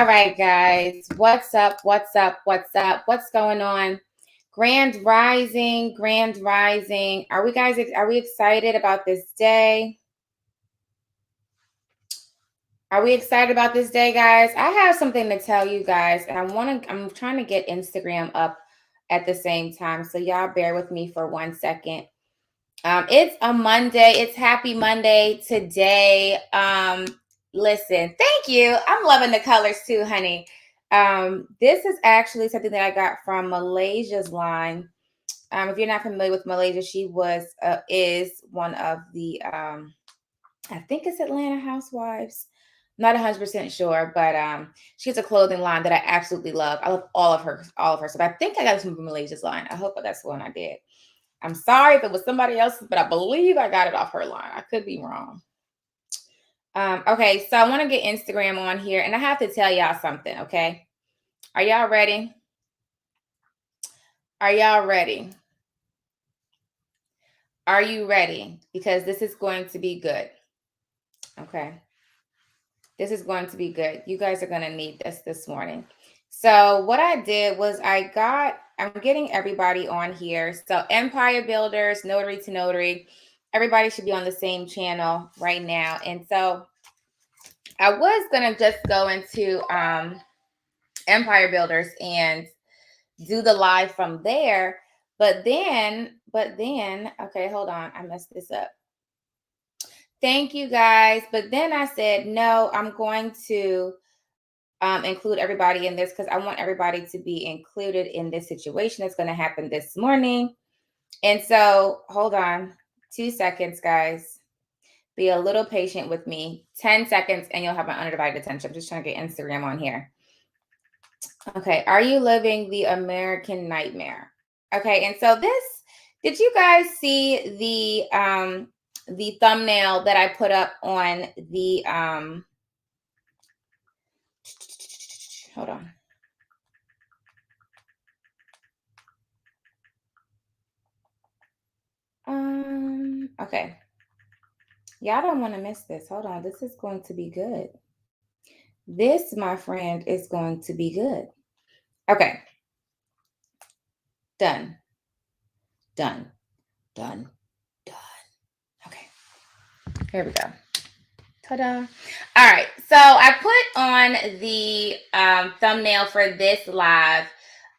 All right, guys. What's up? What's up? What's up? What's going on? Grand Rising, Grand Rising. Are we excited about this day? Are we excited about this day, guys? I have something to tell you guys, and I'm trying to get Instagram up at the same time. So y'all bear with me for 1 second. It's a Monday. It's happy Monday today. Listen, thank you. I'm loving the colors too, honey. This is actually something that I got from Malaysia's line. If you're not familiar with Malaysia, she is one of the I think it's Atlanta Housewives. Not 100% sure, but she has a clothing line that I absolutely love. I love all of her stuff. I think I got this from Malaysia's line. I hope that's the one I did. I'm sorry if it was somebody else's, but I believe I got it off her line. I could be wrong. Okay, so I want to get Instagram on here, and I have to tell y'all something, okay? Are y'all ready? Are y'all ready? Are you ready? Because this is going to be good. Okay. This is going to be good. You guys are going to need this morning. So what I did was I'm getting everybody on here. So Empire Builders, Notary to Notary, everybody should be on the same channel right now. And so I was going to just go into Empire Builders and do the live from there. But then, okay, hold on. I messed this up. Thank you guys. But then I said, no, I'm going to include everybody in this because I want everybody to be included in this situation that's going to happen this morning. And so hold on 2 seconds, guys. Be a little patient with me. 10 seconds and you'll have my undivided attention. I'm just trying to get Instagram on here. Okay. Are you living the American nightmare? Okay. And so did you guys see the thumbnail that I put up on the, hold on. Okay. Y'all don't want to miss this. Hold on. This is going to be good. This, my friend, is going to be good. Okay. Done. Okay. Here we go. Ta-da. All right. So I put on the thumbnail for this live.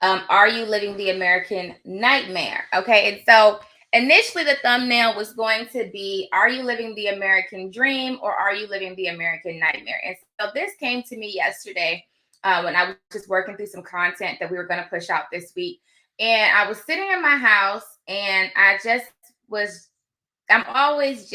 Are you living the American nightmare? Okay. And so initially the thumbnail was going to be, are you living the American dream or are you living the American nightmare? And so this came to me yesterday when I was just working through some content that we were going to push out this week. And I was sitting in my house and I'm always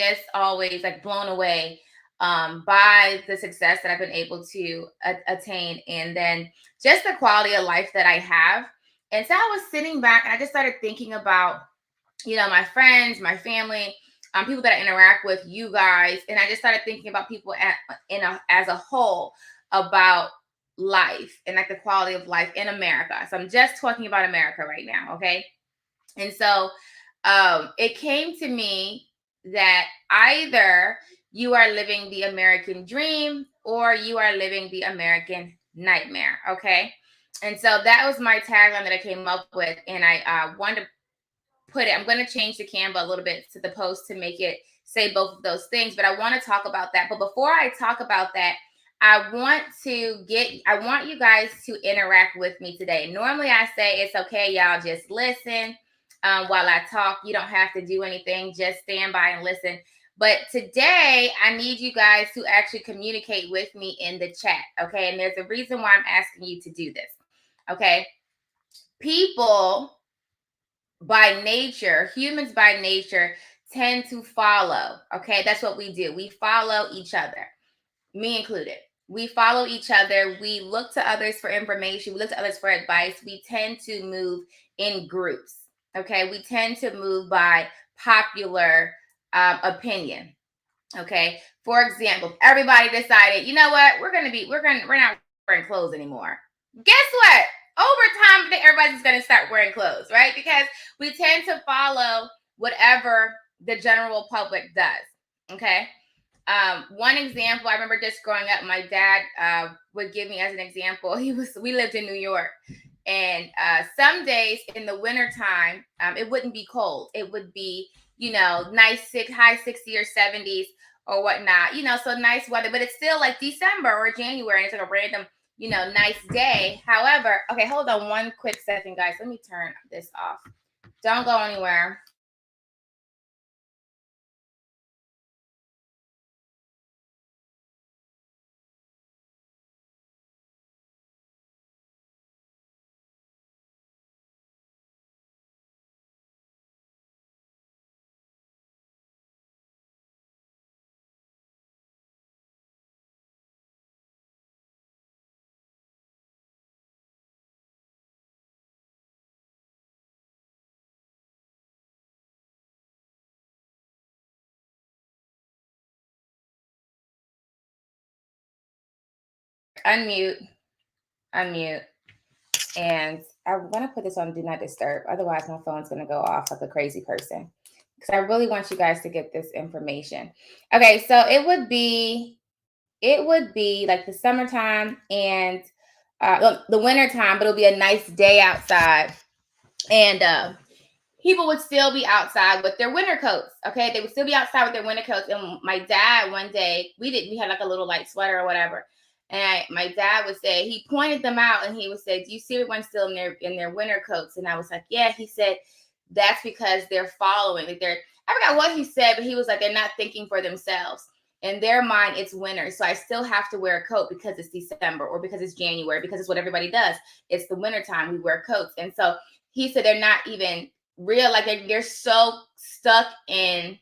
like blown away by the success that I've been able to attain, and then just the quality of life that I have. And so I was sitting back and I just started thinking about, my friends, my family, people that I interact with, you guys, and I just started thinking about people as a whole about life and like the quality of life in America. So I'm just talking about America right now, okay? And so it came to me that either you are living the American dream or you are living the American nightmare. Okay. And so that was my tagline that I came up with. And I wanted to put it, I'm going to change the Canva a little bit to the post to make it say both of those things. But I want to talk about that. But before I talk about that, I want you guys to interact with me today. Normally I say it's okay, y'all, just listen. While I talk, you don't have to do anything, just stand by and listen. But today, I need you guys to actually communicate with me in the chat, okay? And there's a reason why I'm asking you to do this, okay? People by nature, humans by nature, tend to follow, okay? That's what we do. We follow each other, me included. We follow each other. We look to others for information. We look to others for advice. We tend to move in groups. Okay, we tend to move by popular opinion. Okay, for example, everybody decided, you know what, we're not wearing clothes anymore. Guess what? Over time, everybody's going to start wearing clothes, right? Because we tend to follow whatever the general public does. Okay, One example, I remember just growing up, my dad would give me as an example. We lived in New York, and some days in the wintertime, it wouldn't be cold. It would be, nice high 60 or 70s or whatnot, so nice weather, but it's still like December or January, and it's like a random, nice day. However, okay, hold on one quick second, guys. Let me turn this off. Don't go anywhere. Unmute, unmute. And I'm going to put this on Do Not Disturb. Otherwise, my phone's going to go off like a crazy person. Because I really want you guys to get this information. Okay, so it would be like the summertime and the winter time, but it'll be a nice day outside. And people would still be outside with their winter coats. Okay, they would still be outside with their winter coats. And my dad, one day, we had like a little light sweater or whatever. And my dad would say, he pointed them out and he would say, "Do you see everyone still in their winter coats?" And I was like, "Yeah." He said, "That's because they're following. Like I forgot what he said, but he was like, they're not thinking for themselves. In their mind, it's winter. So I still have to wear a coat because it's December or because it's January, because it's what everybody does. It's the winter time. We wear coats." And so he said they're not even real, like they're so stuck in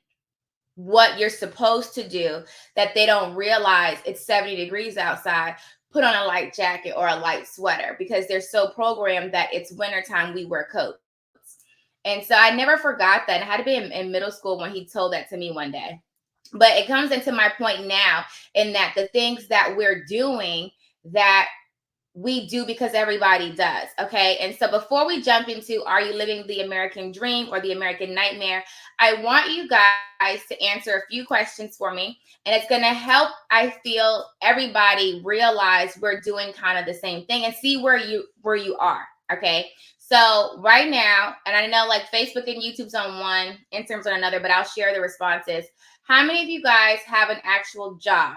what you're supposed to do that they don't realize it's 70 degrees outside. Put on a light jacket or a light sweater because they're so programmed that it's wintertime, we wear coats. And so I never forgot that. I had to be in middle school when he told that to me one day. But it comes into my point now in that the things that we're doing that we do because everybody does. Okay. And so before we jump into are you living the American dream or the American nightmare, I want you guys to answer a few questions for me. And it's going to help, I feel, everybody realize we're doing kind of the same thing and see where you are. Okay. So right now, and I know like Facebook and YouTube's on one, Instagram's on another, but I'll share the responses. How many of you guys have an actual job?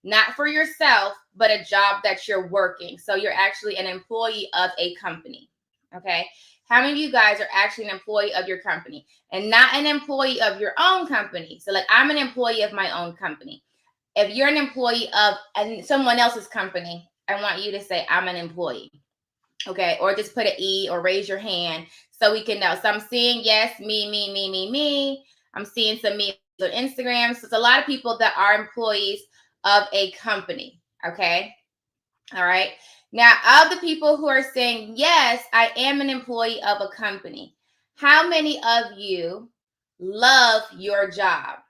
Not for yourself, but a job that you're working. So you're actually an employee of a company. Okay. How many of you guys are actually an employee of your company and not an employee of your own company? So, like, I'm an employee of my own company. If you're an employee of someone else's company, I want you to say, I'm an employee. Okay. Or just put an E or raise your hand so we can know. So I'm seeing, yes, me. I'm seeing some me on Instagram. So it's a lot of people that are employees of a company. Okay. All right. Now, of the people who are saying, yes, I am an employee of a company, how many of you love your job?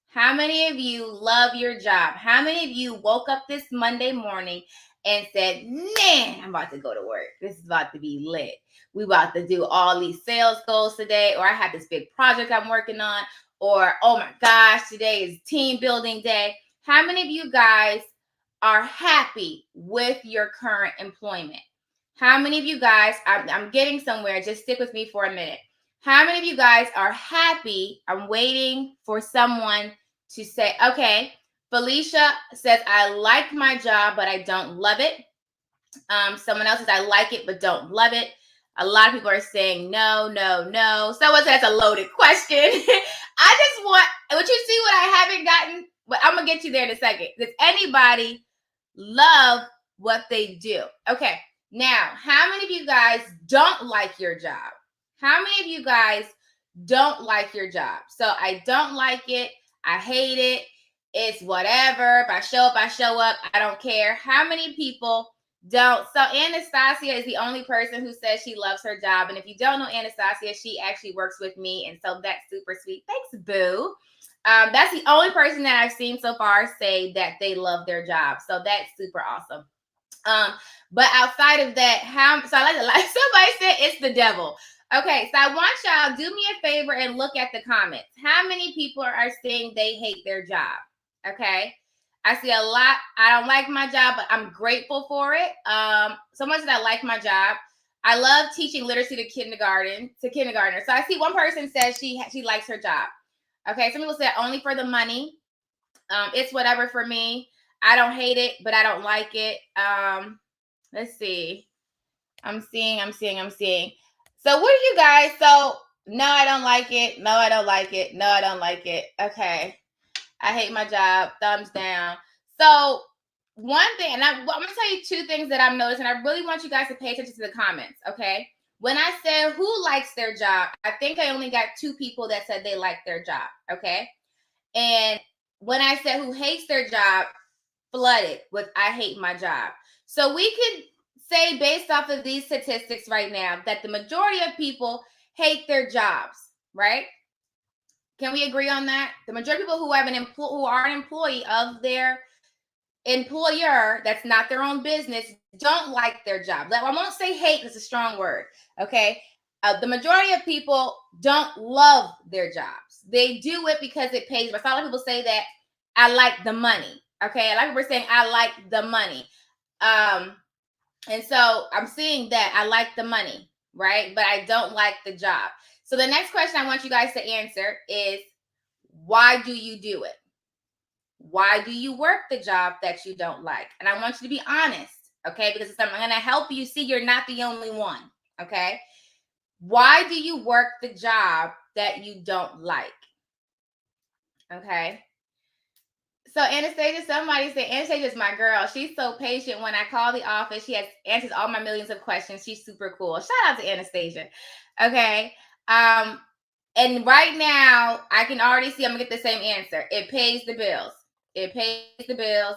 How many of you love your job? How many of you woke up this Monday morning and said, man, I'm about to go to work. This is about to be lit. We about to do all these sales goals today, or I have this big project I'm working on, or oh my gosh, today is team building day. How many of you guys are happy with your current employment? How many of you guys, I'm getting somewhere, just stick with me for a minute. How many of you guys are happy? I'm waiting for someone to say, okay, Felicia says, I like my job, but I don't love it. Someone else says, I like it, but don't love it. A lot of people are saying, no. Someone says, that's a loaded question. I just want, would you see what I haven't gotten? But I'm going to get you there in a second. Does anybody love what they do? Okay. Now, how many of you guys don't like your job? How many of you guys don't like your job? So I don't like it. I hate it. It's whatever. If I show up, I show up. I don't care. How many people don't? So Anastasia is the only person who says she loves her job. And if you don't know Anastasia, she actually works with me. And so that's super sweet. Thanks, boo. That's the only person that I've seen so far say that they love their job. So that's super awesome. But outside of that, so I like somebody said it's the devil. Okay, so I want y'all do me a favor and look at the comments. How many people are saying they hate their job? Okay. I see a lot. I don't like my job, but I'm grateful for it. So much that I like my job. I love teaching literacy to kindergartners. So I see one person says she likes her job. Okay. Some people said only for the money. It's whatever for me. I don't hate it, but I don't like it. Let's see. I'm seeing. So what are you guys? So no, I don't like it. No, I don't like it. No, I don't like it. Okay. I hate my job. Thumbs down. So one thing, and I'm going to tell you two things that I'm noticing. I really want you guys to pay attention to the comments, okay? When I said who likes their job, I think I only got 2 people that said they like their job, okay? And when I said who hates their job, flooded with I hate my job. So we could say based off of these statistics right now that the majority of people hate their jobs, right? Can we agree on that? The majority of people who who are an employee of their employer that's not their own business don't like their job. I won't say hate, it's a strong word. Okay. The majority of people don't love their jobs. They do it because it pays. I saw a lot of people say that I like the money. Okay. A lot of people are saying I like the money. And so I'm seeing that I like the money, right? But I don't like the job. So the next question I want you guys to answer is, why do you do it? Why do you work the job that you don't like? And I want you to be honest, okay? Because I'm going to help you see you're not the only one, okay? Why do you work the job that you don't like? Okay. So Anastasia, somebody said Anastasia is my girl. She's so patient. When I call the office, she answers all my millions of questions. She's super cool. Shout out to Anastasia. Okay. And right now, I can already see I'm gonna get the same answer. It pays the bills. It pays the bills.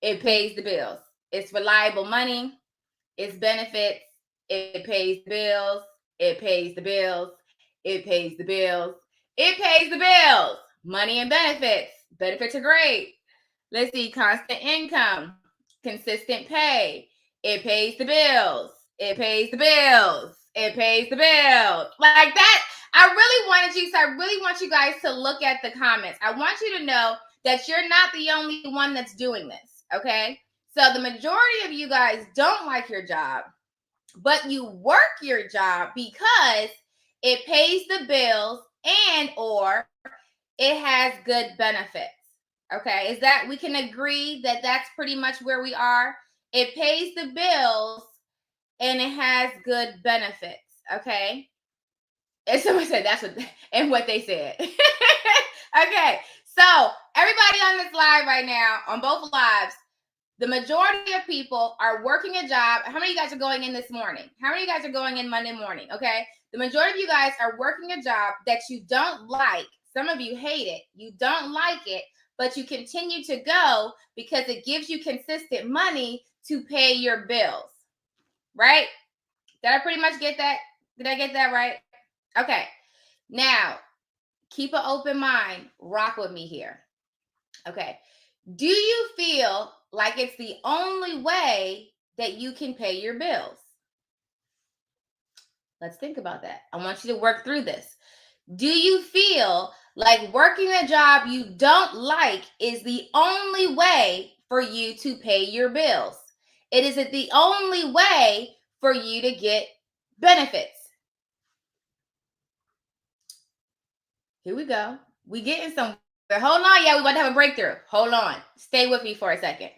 It pays the bills. It's reliable money. It's benefits. It pays the bills. It pays the bills. It pays the bills. It pays the bills. Money and benefits. Benefits are great. Let's see, constant income, consistent pay. It pays the bills. It pays the bills. It pays the bills. Like that. I really want you guys to look at the comments. I want you to know that you're not the only one that's doing this. Okay. So the majority of you guys don't like your job, but you work your job because it pays the bills and or it has good benefits. Okay, is that we can agree that that's pretty much where we are? It pays the bills and it has good benefits. Okay, and someone said that's what they said. Okay, so everybody on this live right now, on both lives, the majority of people are working a job. How many of you guys are going in this morning? How many of you guys are going in Monday morning? Okay. The majority of you guys are working a job that you don't like. Some of you hate it. You don't like it, but you continue to go because it gives you consistent money to pay your bills. Right? Did I pretty much get that? Did I get that right? Okay. Now, keep an open mind. Rock with me here. Okay. Do you feel like it's the only way that you can pay your bills? Let's think about that. I want you to work through this. Do you feel like working a job you don't like is the only way for you to pay your bills? It is the only way for you to get benefits. Here we go. We getting somewhere. Hold on, yeah, we want to have a breakthrough. Hold on. Stay with me for a second.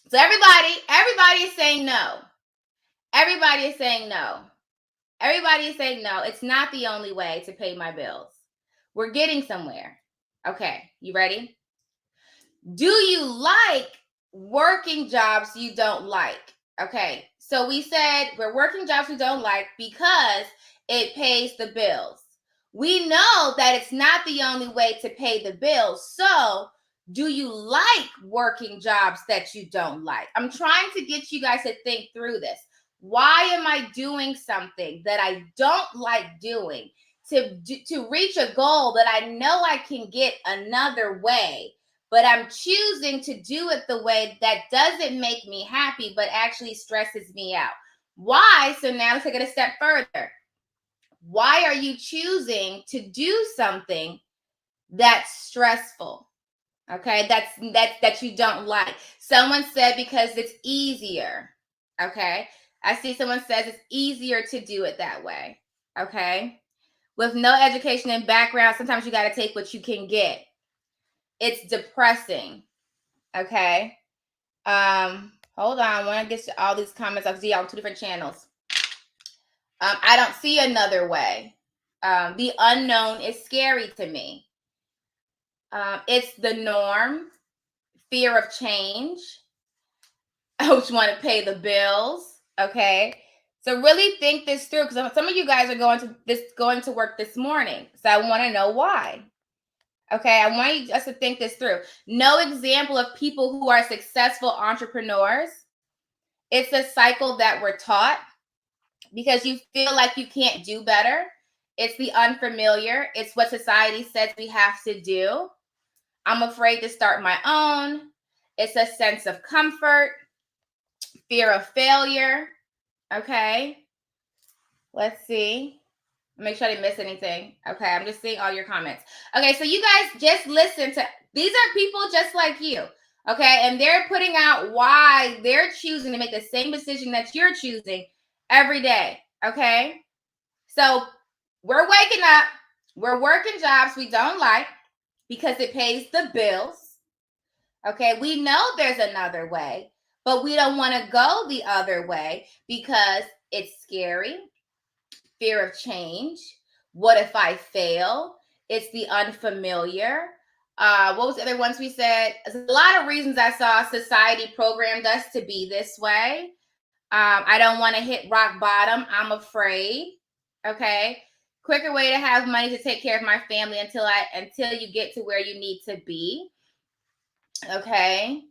So everybody is saying no. Everybody is saying no. Everybody is saying no. It's not the only way to pay my bills. We're getting somewhere. Okay, you ready? Do you like working jobs you don't like? Okay, so we said we're working jobs we don't like because it pays the bills. We know that it's not the only way to pay the bills. So, do you like working jobs that you don't like? I'm trying to get you guys to think through this. Why am I doing something that I don't like doing to reach a goal that I know I can get another way? But I'm choosing to do it the way that doesn't make me happy, but actually stresses me out. Why? So now let's take it a step further. Why are you choosing to do something that's stressful? Okay, that you don't like. Someone said because it's easier. Okay, I see someone says it's easier to do it that way. Okay, with no education and background, sometimes you got to take what you can get. It's depressing. Okay. Hold on. I want to get to all these comments. I see y'all on two different channels. I don't see another way. The unknown is scary to me. It's the norm. Fear of change. I just want to pay the bills. Okay. So really think this through, because some of you guys are going to work this morning. So I want to know why. Okay, I want us to think this through. No example of people who are successful entrepreneurs. It's a cycle that we're taught because you feel like you can't do better. It's the unfamiliar. It's what society says we have to do. I'm afraid to start my own. It's a sense of comfort, fear of failure. Okay, let's see. Make sure I didn't miss anything. Okay, I'm just seeing all your comments. Okay, so you guys just listen to, these are people just like you. Okay, and they're putting out why they're choosing to make the same decision that you're choosing every day. Okay, so we're waking up, we're working jobs we don't like because it pays the bills. Okay, we know there's another way, but we don't want to go the other way because it's scary. Fear of change. What if I fail? It's the unfamiliar. What was the other ones we said? There's a lot of reasons I saw society programmed us to be this way. I don't want to hit rock bottom. I'm afraid. Okay. Quicker way to have money to take care of my family until you get to where you need to be. Okay.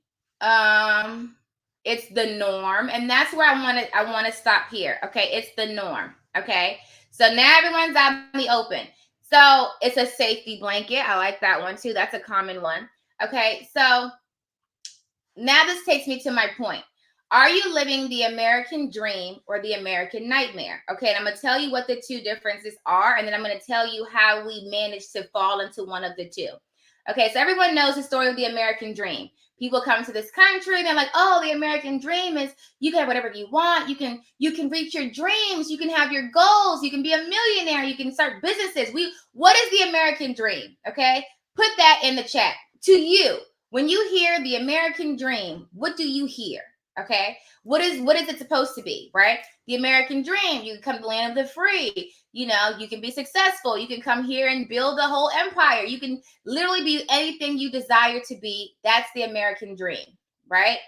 It's the norm, and that's where I want to stop here. Okay, it's the norm. Okay, so now everyone's out in the open. So it's a safety blanket. I like that one too. That's a common one. Okay, so now this takes me to my point. Are you living the American dream or the American nightmare? Okay, and I'm going to tell you what the two differences are, and then I'm going to tell you how we managed to fall into one of the two. Okay, so everyone knows the story of the American dream. People come to this country, they're like, oh, the American dream is you can have whatever you want. You can reach your dreams. You can have your goals. You can be a millionaire. You can start businesses. What is the American dream? Okay, put that in the chat. To you, when you hear the American dream, what do you hear? Okay, what is it supposed to be, right? The American dream, you can come to the land of the free, you know, you can be successful, you can come here and build a whole empire, you can literally be anything you desire to be. That's the American dream, right?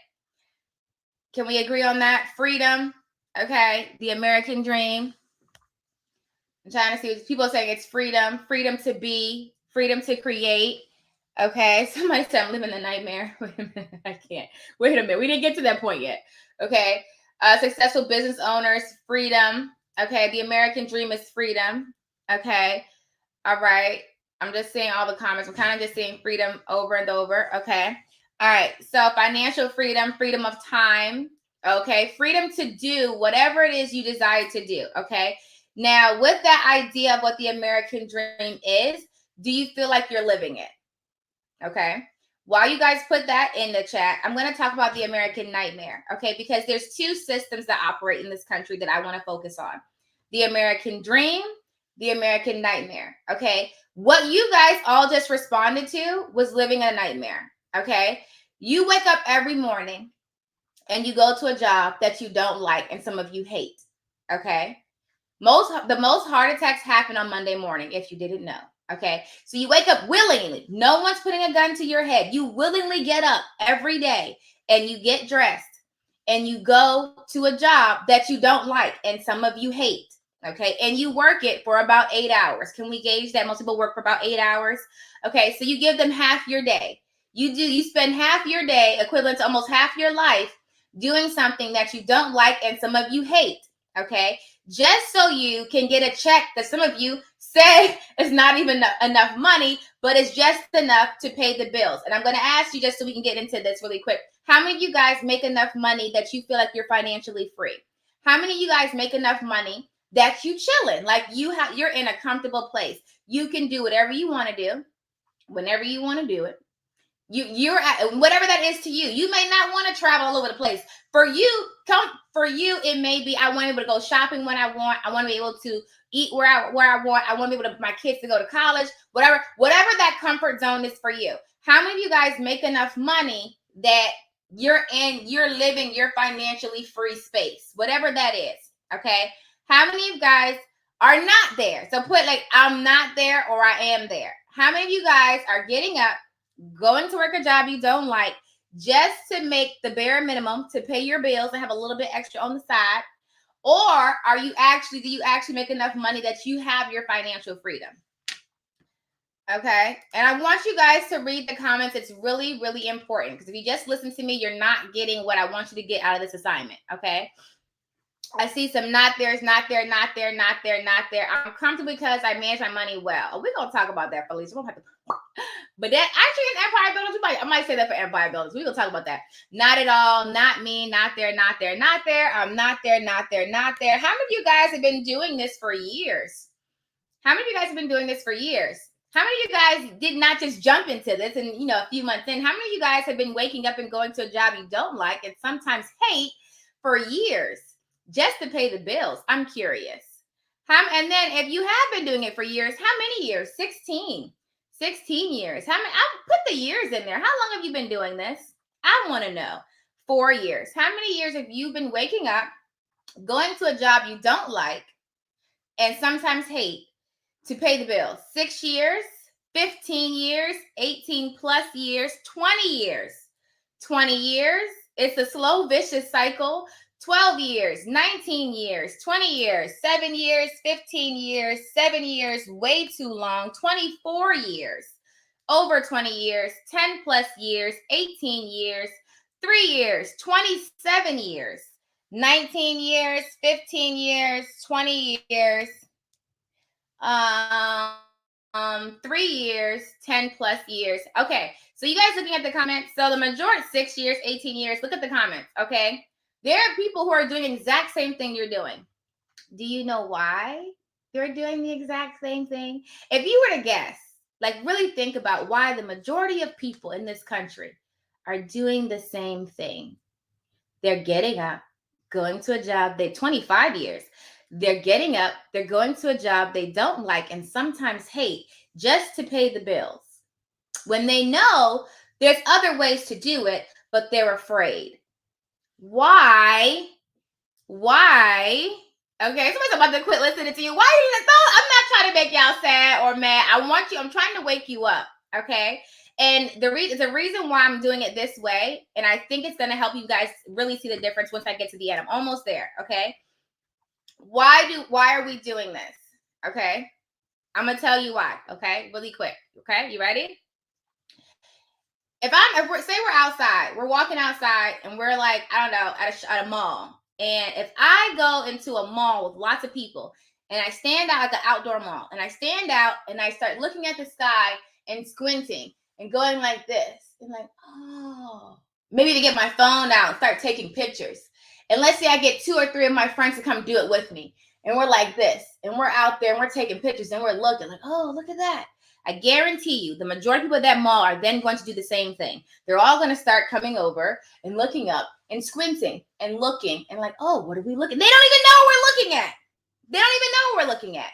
Can we agree on that? Freedom. Okay, the American dream. I'm trying to see what people are saying. It's freedom to be, freedom to create. Okay, somebody said I'm living the nightmare. Wait a minute, I can't. Wait a minute, we didn't get to that point yet. Okay, successful business owners, freedom. Okay, the American dream is freedom. Okay, all right. I'm just seeing all the comments. I'm kind of just seeing freedom over and over. Okay, all right. So financial freedom, freedom of time. Okay, freedom to do whatever it is you desire to do. Okay, now with that idea of what the American dream is, do you feel like you're living it? Okay. While you guys put that in the chat, I'm going to talk about the American nightmare. Okay. Because there's two systems that operate in this country that I want to focus on: the American dream, the American nightmare. Okay. What you guys all just responded to was living a nightmare. Okay. You wake up every morning and you go to a job that you don't like and some of you hate. Okay. The most heart attacks happen on Monday morning, if you didn't know. Okay, so you wake up willingly. No one's putting a gun to your head. You willingly get up every day and you get dressed and you go to a job that you don't like and some of you hate. Okay, and you work it for about 8 hours. Can we gauge that most people work for about 8 hours? Okay, so you give them half your day. You spend half your day, equivalent to almost half your life, doing something that you don't like and some of you hate. Okay, just so you can get a check that some of you say is not even enough money, but it's just enough to pay the bills. And I'm going to ask you, just so we can get into this really quick, how many of you guys make enough money that you feel like you're financially free? How many of you guys make enough money that you chilling, like you're in a comfortable place? You can do whatever you want to do, whenever you want to do it, You're at whatever that is to you. You may not want to travel all over the place. For you, it may be I want to be able to go shopping when I want. I want to be able to eat where I want. I want to be able to my kids to go to college. Whatever that comfort zone is for you. How many of you guys make enough money that you're living your financially free space, whatever that is? Okay. How many of you guys are not there? So put like I'm not there or I am there. How many of you guys are getting up, going to work a job you don't like just to make the bare minimum to pay your bills and have a little bit extra on the side? Or do you actually make enough money that you have your financial freedom? Okay. And I want you guys to read the comments. It's really, really important because if you just listen to me, you're not getting what I want you to get out of this assignment. Okay. I see some not there's, not there, not there, not there, not there. I'm comfortable because I manage my money well. We're going to talk about that, Felicia. We'll have to. But that actually in Empire Builders, I might say that for Empire Builders. We're going to talk about that. Not at all, not me, not there, not there, not there. I'm not there, not there, not there. How many of you guys have been doing this for years? How many of you guys have been doing this for years? How many of you guys did not just jump into this and, a few months in? How many of you guys have been waking up and going to a job you don't like and sometimes hate for years just to pay the bills? I'm curious. And then if you have been doing it for years, how many years? 16 years. How many? I'll put the years in there. How long have you been doing this? I want to know. 4 years. How many years have you been waking up, going to a job you don't like and sometimes hate to pay the bills? 6 years, 15 years, 18 plus years, 20 years. 20 years. It's a slow, vicious cycle. 12 years, 19 years, 20 years, 7 years, 15 years, 7 years, way too long, 24 years, over 20 years, 10 plus years, 18 years, 3 years, 27 years, 19 years, 15 years, 20 years, 3 years, 10 plus years. Okay, so you guys looking at the comments. So the majority, 6 years, 18 years. Look at the comments, okay? There are people who are doing the exact same thing you're doing. Do you know why they're doing the exact same thing? If you were to guess, like really think about why the majority of people in this country are doing the same thing. They're getting up, going to a job, 25 years. They're getting up, they're going to a job they don't like and sometimes hate just to pay the bills. When they know there's other ways to do it, but they're afraid. Why? Okay, somebody's about to quit listening to you. Why are you? No, I'm not trying to make y'all sad or mad. I'm trying to wake you up. Okay. And the reason why I'm doing it this way, and I think it's going to help you guys really see the difference once I get to the end. I'm almost there. Okay. Why are we doing this? Okay. I'm going to tell you why. Okay. Really quick. Okay. You ready? If we're outside, we're walking outside and we're like, I don't know, at a mall. And if I go into a mall with lots of people and I stand out like an outdoor mall and I stand out and I start looking at the sky and squinting and going like this and like, oh, maybe to get my phone out and start taking pictures. And let's say I get 2 or 3 of my friends to come do it with me. And we're like this and we're out there and we're taking pictures and we're looking like, oh, look at that. I guarantee you the majority of people at that mall are then going to do the same thing. They're all going to start coming over and looking up and squinting and looking and like, oh, what are we looking? They don't even know what we're looking at. They don't even know what we're looking at.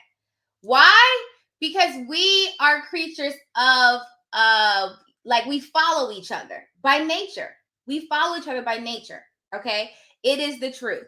Why? Because we are creatures of like we follow each other by nature. We follow each other by nature. Okay. It is the truth.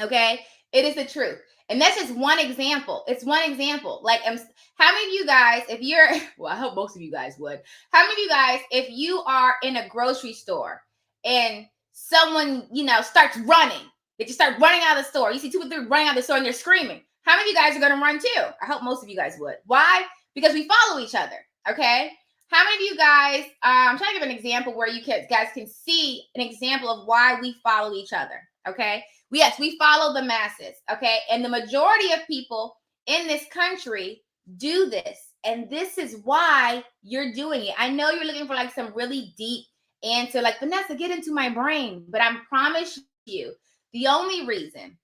Okay. It is the truth. And that's just one example. It's one example. Like, how many of you guys, if you're, well, I hope most of you guys would. How many of you guys, if you are in a grocery store and someone, starts running, they just start running out of the store. You see 2 or 3 running out of the store and they're screaming. How many of you guys are going to run too? I hope most of you guys would. Why? Because we follow each other. Okay. How many of you guys, I'm trying to give an example where you guys can see an example of why we follow each other. Okay. Yes, we follow the masses. Okay. And the majority of people in this country do this. And this is why you're doing it. I know you're looking for like some really deep answer, like, Vanessa, get into my brain. But I promise you, the only reason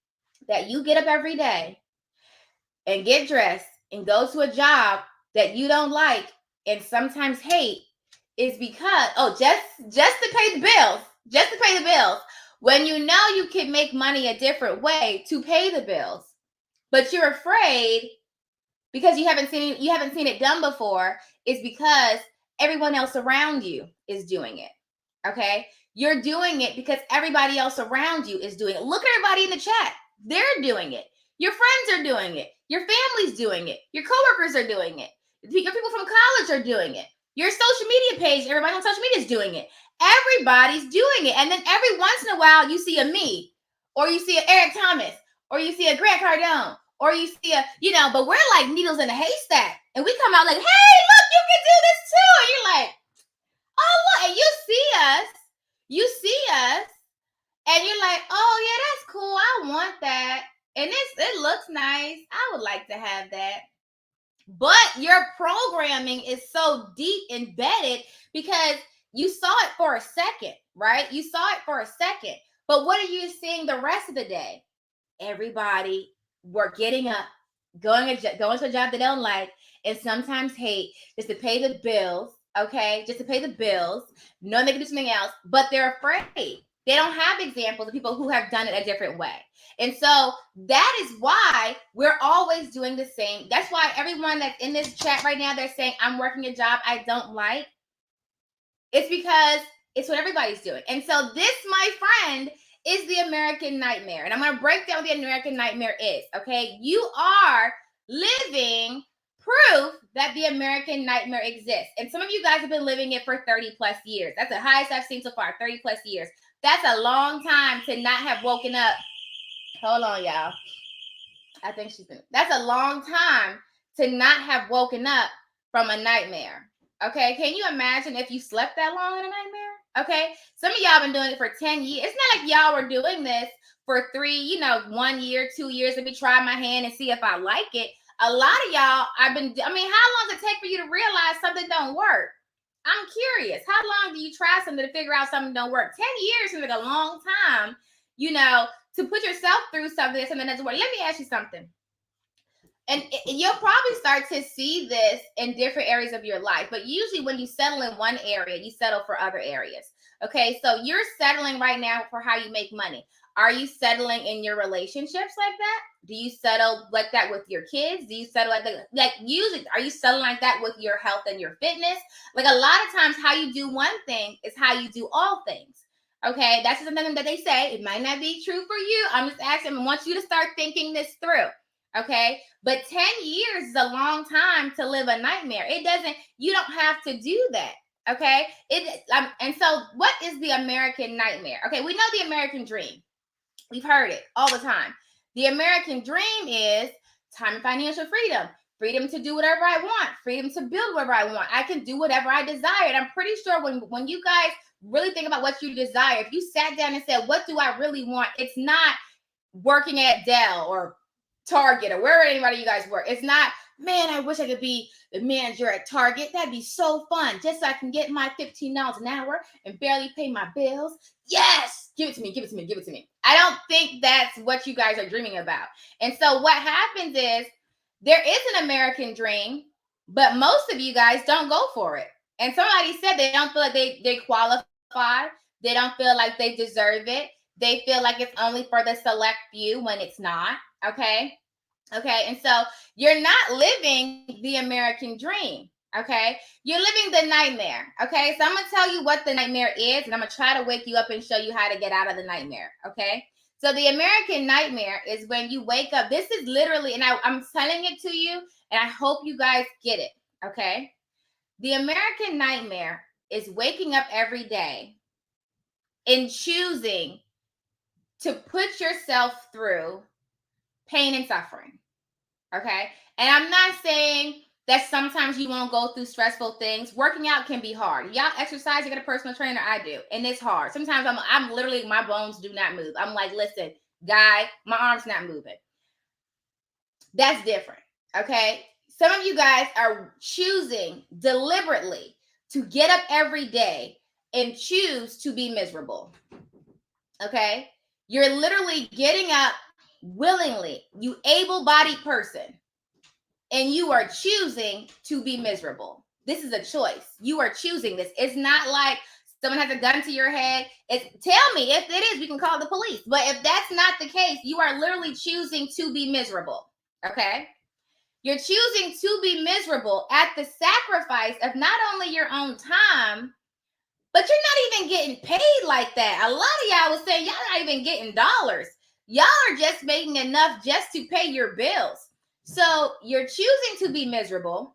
that you get up every day and get dressed and go to a job that you don't like and sometimes hate is because, just to pay the bills, just to pay the bills. When you know you can make money a different way to pay the bills, but you're afraid because you haven't seen it done before, is because everyone else around you is doing it. Okay? You're doing it because everybody else around you is doing it. Look at everybody in the chat. They're doing it. Your friends are doing it. Your family's doing it. Your coworkers are doing it. Your people from college are doing it. Your social media page, everybody on social media is doing it. Everybody's doing it. And then every once in a while, you see a me, or you see an Eric Thomas, or you see a Grant Cardone, or you see but we're like needles in a haystack. And we come out like, hey, look, you can do this too. And you're like, oh, look. And you see us, and you're like, oh, yeah, that's cool. I want that. And it looks nice. I would like to have that. But your programming is so deep embedded because you saw it for a second, right? You saw it for a second. But what are you seeing the rest of the day? Everybody getting up, going to a job they don't like, and sometimes hate, just to pay the bills. Okay, just to pay the bills. No, they can do something else, but they're afraid. They don't have examples of people who have done it a different way. And so that is why we're always doing the same. That's why everyone that's in this chat right now, they're saying, I'm working a job I don't like. It's because it's what everybody's doing. And so this, my friend, is the American nightmare. And I'm going to break down what the American nightmare is. Okay. You are living proof that the American nightmare exists. And some of you guys have been living it for 30 plus years. That's the highest I've seen so far, 30 plus years. That's a long time to not have woken up. Hold on, y'all. I think that's a long time to not have woken up from a nightmare. Okay. Can you imagine if you slept that long in a nightmare? Okay. Some of y'all been doing it for 10 years. It's not like y'all were doing this for 1 year, 2 years. Let me try my hand and see if I like it. A lot of y'all, how long does it take for you to realize something don't work? I'm curious. How long do you try something to figure out something don't work? 10 years seems like a long time, to put yourself through something that doesn't work. Let me ask you something. And you'll probably start to see this in different areas of your life. But usually when you settle in one area, you settle for other areas. Okay, so you're settling right now for how you make money. Are you settling in your relationships like that? Do you settle like that with your kids? Do you settle like that? Like usually, are you settling like that with your health and your fitness? Like a lot of times how you do one thing is how you do all things. Okay, that's just something that they say. It might not be true for you. I'm just asking, I want you to start thinking this through. Okay, but 10 years is a long time to live a nightmare. You don't have to do that. Okay, and so what is the American nightmare? Okay, we know the American dream. We've heard it all the time. The American dream is time and financial freedom, freedom to do whatever I want, freedom to build whatever I want. I can do whatever I desire. And I'm pretty sure when you guys really think about what you desire, if you sat down and said, what do I really want? It's not working at Dell or Target or wherever anybody you guys work. It's not, man, I wish I could be the manager at Target. That'd be so fun. Just so I can get my $15 an hour and barely pay my bills. Yes, give it to me, give it to me, give it to me. I don't think that's what you guys are dreaming about. And so what happens is there is an American dream, but most of you guys don't go for it. And somebody said they don't feel like they qualify. They don't feel like they deserve it. They feel like it's only for the select few when it's not. Okay. And so you're not living the American dream. Okay. You're living the nightmare. Okay. So I'm going to tell you what the nightmare is, and I'm going to try to wake you up and show you how to get out of the nightmare. Okay. So the American nightmare is when you wake up. This is literally, and I'm telling it to you, and I hope you guys get it. Okay. The American nightmare is waking up every day and choosing to put yourself through pain and suffering. Okay. And I'm not saying that sometimes you won't go through stressful things. Working out can be hard. Y'all exercise, you get a personal trainer. I do. And it's hard. Sometimes I'm literally, my bones do not move. I'm like, listen, guy, my arm's not moving. That's different. Okay. Some of you guys are choosing deliberately to get up every day and choose to be miserable. Okay. You're literally getting up willingly, you able-bodied person, and you are choosing to be miserable. This is a choice. You are choosing this. It's not like someone has a gun to your head. Tell me if it is, we can call the police. But if that's not the case, you are literally choosing to be miserable. Okay? You're choosing to be miserable at the sacrifice of not only your own time, but you're not even getting paid like that. A lot of y'all was saying y'all not even getting dollars. Y'all are just making enough just to pay your bills. So you're choosing to be miserable.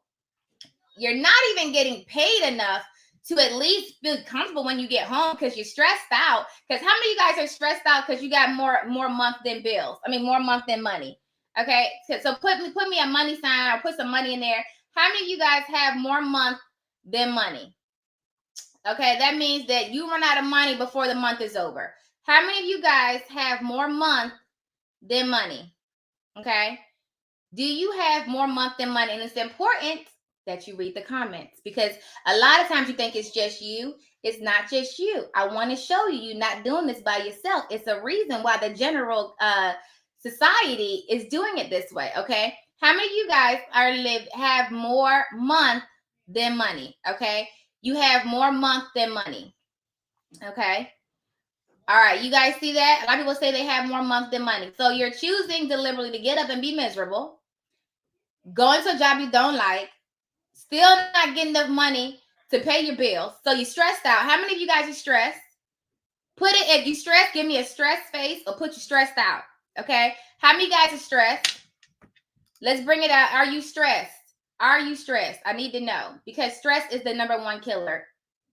You're not even getting paid enough to at least feel comfortable when you get home because you're stressed out. Because how many of you guys are stressed out because you got more month than bills? I mean, more month than money. Okay, so put me a money sign or put some money in there. How many of you guys have more month than money? Okay, that means that you run out of money before the month is over. How many of you guys have more month than money? Okay, do you have more month than money? And it's important that you read the comments because a lot of times you think it's just you. It's not just you. I want to show you you're not doing this by yourself. It's a reason why the general society is doing it this way. Okay, how many of you guys have more month than money? Okay, you have more month than money. Okay. All right, you guys see that? A lot of people say they have more month than money. So you're choosing deliberately to get up and be miserable, going to a job you don't like, still not getting enough money to pay your bills. So you're stressed out. How many of you guys are stressed? Put it, if you stressed, give me a stress face or put you stressed out. Okay. How many of you guys are stressed? Let's bring it out. Are you stressed? Are you stressed? I need to know because stress is the #1 killer,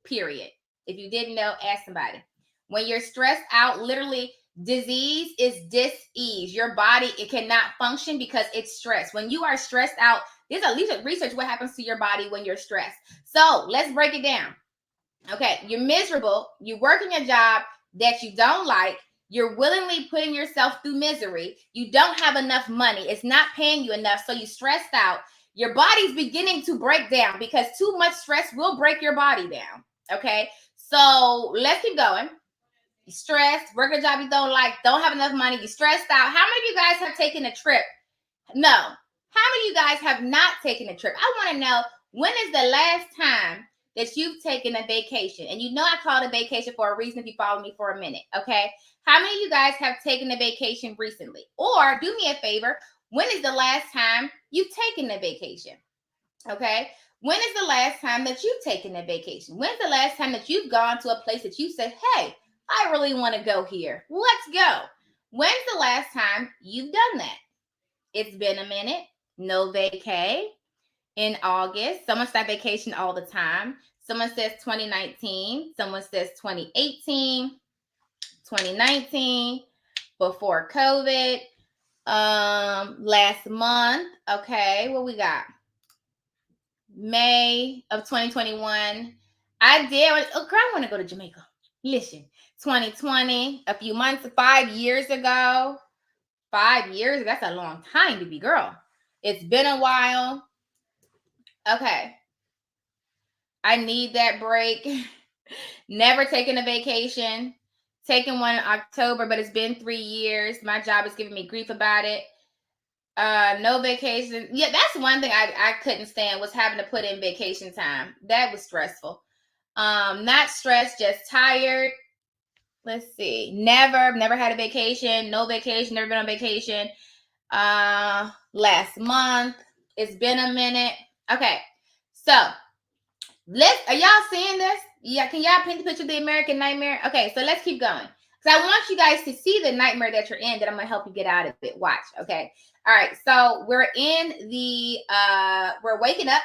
period. If you didn't know, ask somebody. When you're stressed out, literally, disease is dis-ease. Your body, it cannot function because it's stressed. When you are stressed out, there's at least research what happens to your body when you're stressed. So let's break it down. Okay, you're miserable. You're working a job that you don't like. You're willingly putting yourself through misery. You don't have enough money. It's not paying you enough. So you're stressed out. Your body's beginning to break down because too much stress will break your body down. Okay, so let's keep going. You're stressed, work a job you don't like, don't have enough money, you're stressed out. How many of you guys have taken a trip? No. How many of you guys have not taken a trip? I want to know, when is the last time that you've taken a vacation? And you know I called a vacation for a reason if you follow me for a minute, okay? How many of you guys have taken a vacation recently? Or do me a favor, when is the last time you've taken a vacation? Okay? When is the last time that you've taken a vacation? When's the last time that you've gone to a place that you said, hey, I really want to go here. Let's go. When's the last time you've done that? It's been a minute. No vacay. In August, someone said vacation all the time. Someone says 2019. Someone says 2018, 2019, before COVID. Last month. Okay, what we got? May of 2021. I did. Oh, girl, I want to go to Jamaica. Listen, 2020, a few months, 5 years ago. 5 years, that's a long time to be, girl. It's been a while. Okay. I need that break. Never taken a vacation. Taken one in October, but it's been 3 years. My job is giving me grief about it. No vacation. Yeah, that's one thing I couldn't stand was having to put in vacation time. That was stressful. Not stressed, just tired. Let's see. Never had a vacation. No vacation. Never been on vacation. Last month. It's been a minute. Okay. So are y'all seeing this? Yeah, can y'all paint the picture of the American nightmare? Okay, so let's keep going. Because I want you guys to see the nightmare that you're in that I'm gonna help you get out of it. Watch, okay. All right, so we're in the we're waking up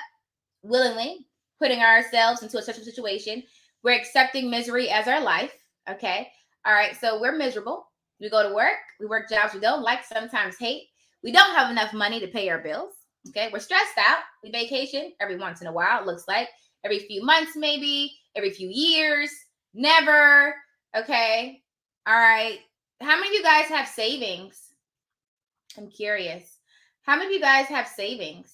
willingly, putting ourselves into a social situation. We're accepting misery as our life. Okay. All right, so we're miserable. We go to work, we work jobs we don't like, sometimes hate. We don't have enough money to pay our bills. Okay, we're stressed out. We vacation every once in a while, it looks like. Every few months, maybe, every few years, never. Okay. All right. How many of you guys have savings? I'm curious. How many of you guys have savings?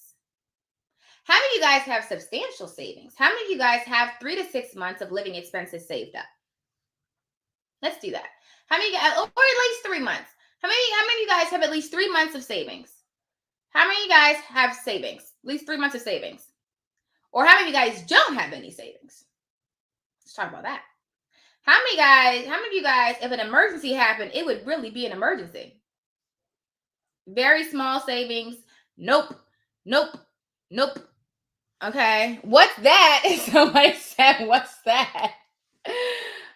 How many of you guys have substantial savings? How many of you guys have 3 to 6 months of living expenses saved up? Let's do that. How many, or at least 3 months? How many of you guys have at least 3 months of savings? How many of you guys have savings? At least 3 months of savings. Or how many of you guys don't have any savings? Let's talk about that. How many of you guys, if an emergency happened, it would really be an emergency? Very small savings. Nope. Nope. Nope. Okay. What's that? Somebody said, what's that?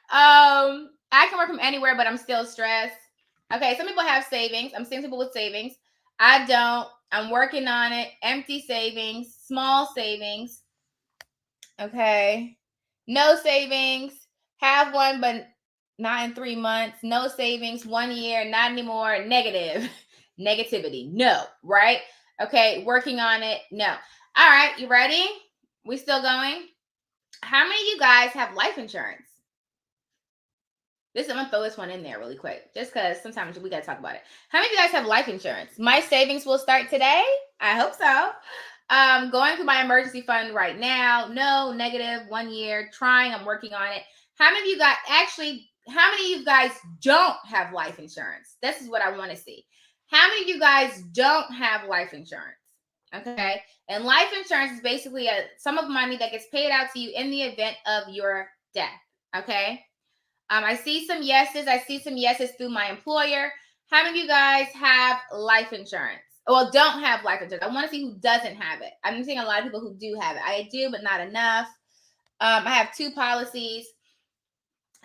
I can work from anywhere, but I'm still stressed. Okay, some people have savings. I'm seeing people with savings. I don't. I'm working on it. Empty savings, small savings. Okay. No savings. Have one, but not in 3 months. No savings, 1 year, not anymore. Negative. Negativity. No, right? Okay, working on it. No. All right, you ready? We still going? How many of you guys have life insurance? I'm gonna throw this one in there really quick, just because sometimes we gotta talk about it. How many of you guys have life insurance? My savings will start today. I hope so. Going through my emergency fund right now. No, negative, 1 year. Trying. I'm working on it. How many of you guys actually? How many of you guys don't have life insurance? This is what I want to see. How many of you guys don't have life insurance? Okay, and life insurance is basically a sum of money that gets paid out to you in the event of your death. Okay. I see some yeses. I see some yeses through my employer. How many of you guys have life insurance? Well, don't have life insurance. I want to see who doesn't have it. I'm seeing a lot of people who do have it. I do, but not enough. I have 2 policies.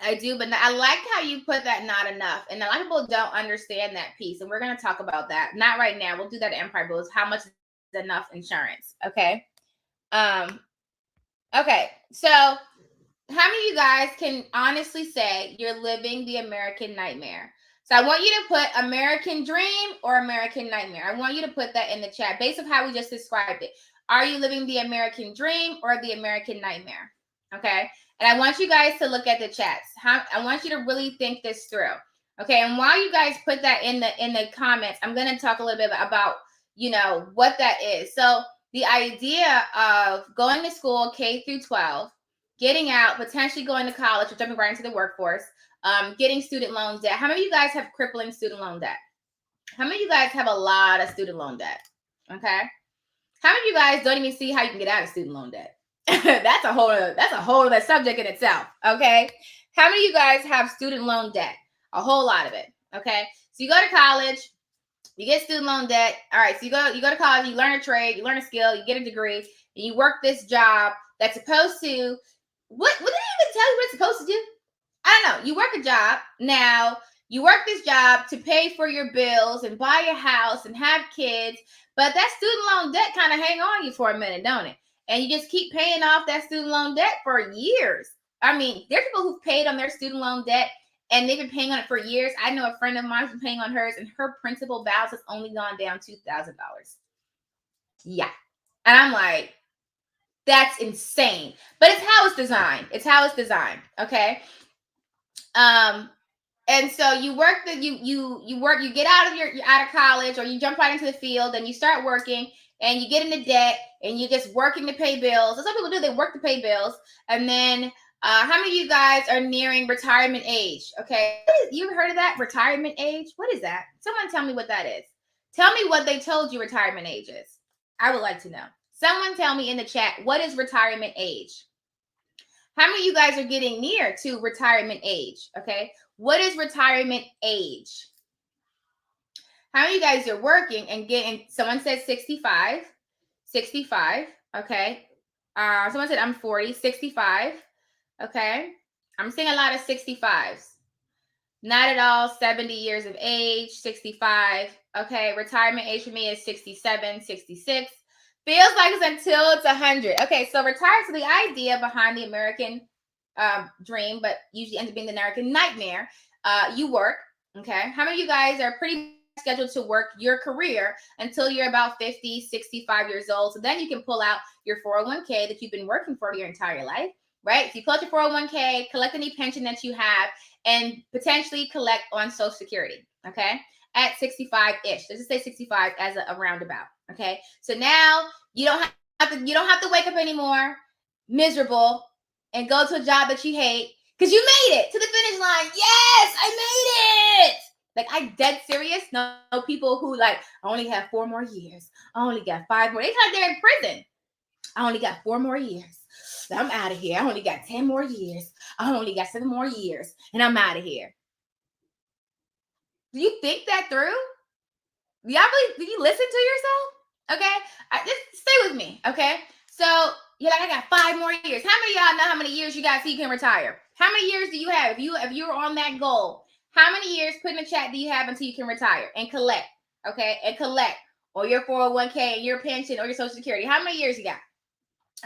I do, but I like how you put that not enough. And a lot of people don't understand that piece. And we're going to talk about that. Not right now. We'll do that at Empire Bills. How much is enough insurance? Okay. Okay. So how many of you guys can honestly say you're living the American nightmare? So I want you to put American dream or American nightmare. I want you to put that in the chat based on how we just described it. Are you living the American dream or the American nightmare? Okay. And I want you guys to look at the chats. I want you to really think this through. Okay. And while you guys put that in the comments, I'm going to talk a little bit about, what that is. So the idea of going to school K through 12, getting out, potentially going to college or jumping right into the workforce, getting student loan debt. How many of you guys have crippling student loan debt? How many of you guys have a lot of student loan debt? Okay. How many of you guys don't even see how you can get out of student loan debt? That's a whole other subject in itself. Okay. How many of you guys have student loan debt? A whole lot of it. Okay. So you go to college, you get student loan debt. All right. So you go to college, you learn a trade, you learn a skill, you get a degree, and you work this job that's supposed to. What did they even tell you what it's supposed to do? I don't know. You work a job. Now, you work this job to pay for your bills and buy a house and have kids, but that student loan debt kind of hang on you for a minute, don't it? And you just keep paying off that student loan debt for years. I mean, there's people who've paid on their student loan debt and they've been paying on it for years. I know a friend of mine's been paying on hers and her principal balance has only gone down $2,000. Yeah. And I'm like, that's insane. But it's how it's designed. It's how it's designed. Okay. And so you work you get you're out of college or you jump right into the field and you start working and you get into debt and you're just working to pay bills. That's what people do. They work to pay bills. And then how many of you guys are nearing retirement age? Okay. You ever heard of that? Retirement age? What is that? Someone tell me what that is. Tell me what they told you retirement age is. I would like to know. Someone tell me in the chat, what is retirement age? How many of you guys are getting near to retirement age? Okay. What is retirement age? How many of you guys are working and getting, someone said 65. 65. Okay. Someone said I'm 40. 65. Okay. I'm seeing a lot of 65s. Not at all 70 years of age, 65. Okay. Retirement age for me is 67, 66. Feels like it's until it's 100. Okay, so retire. So the idea behind the American dream, but usually ends up being the American nightmare. You work. Okay, how many of you guys are pretty scheduled to work your career until you're about 50, 65 years old? So then you can pull out your 401k that you've been working for your entire life, right? So you pull out your 401k, collect any pension that you have, and potentially collect on Social Security. Okay, at 65-ish. Let's just say 65 as a roundabout. Okay, so now you don't have to wake up anymore miserable and go to a job that you hate because you made it to the finish line. Yes, I made it. Like, I'm dead serious. No people who like, I only have 4 more years. I only got 5 more. They like they're in prison. I only got 4 more years. I'm out of here. I only got 10 more years. I only got 7 more years, and I'm out of here. Do you think that through? Do you listen to yourself? Okay, just stay with me. Okay, so you're like, I got 5 more years. How many of y'all know how many years you got so you can retire? How many years do you have if you're on that goal? How many years, put in the chat, do you have until you can retire and collect? Okay, and collect or your 401k and your pension or your social security. How many years you got?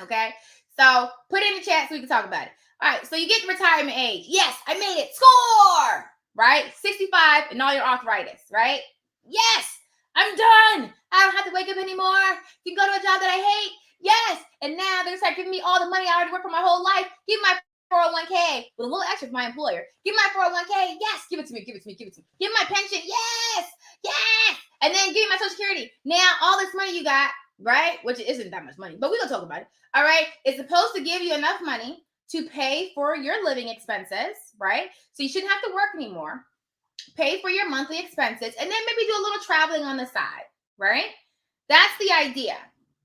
Okay, so put it in the chat so we can talk about it. All right, so you get to retirement age. Yes, I made it. Score! Right? 65 and all your arthritis, right? Yes, I'm done. I don't have to wake up anymore. You can go to a job that I hate. Yes, and now they're giving me all the money I already worked for my whole life. Give me my 401k with a little extra for my employer. Give me my 401k. Yes, give it to me. Give it to me. Give it to me. Give me my pension. Yes, yes, and then give me my social security. Now all this money you got, right? Which isn't that much money, but we're gonna talk about it. All right, it's supposed to give you enough money to pay for your living expenses, right? So you shouldn't have to work anymore. Pay for your monthly expenses, and then maybe do a little traveling on the side, right? That's the idea.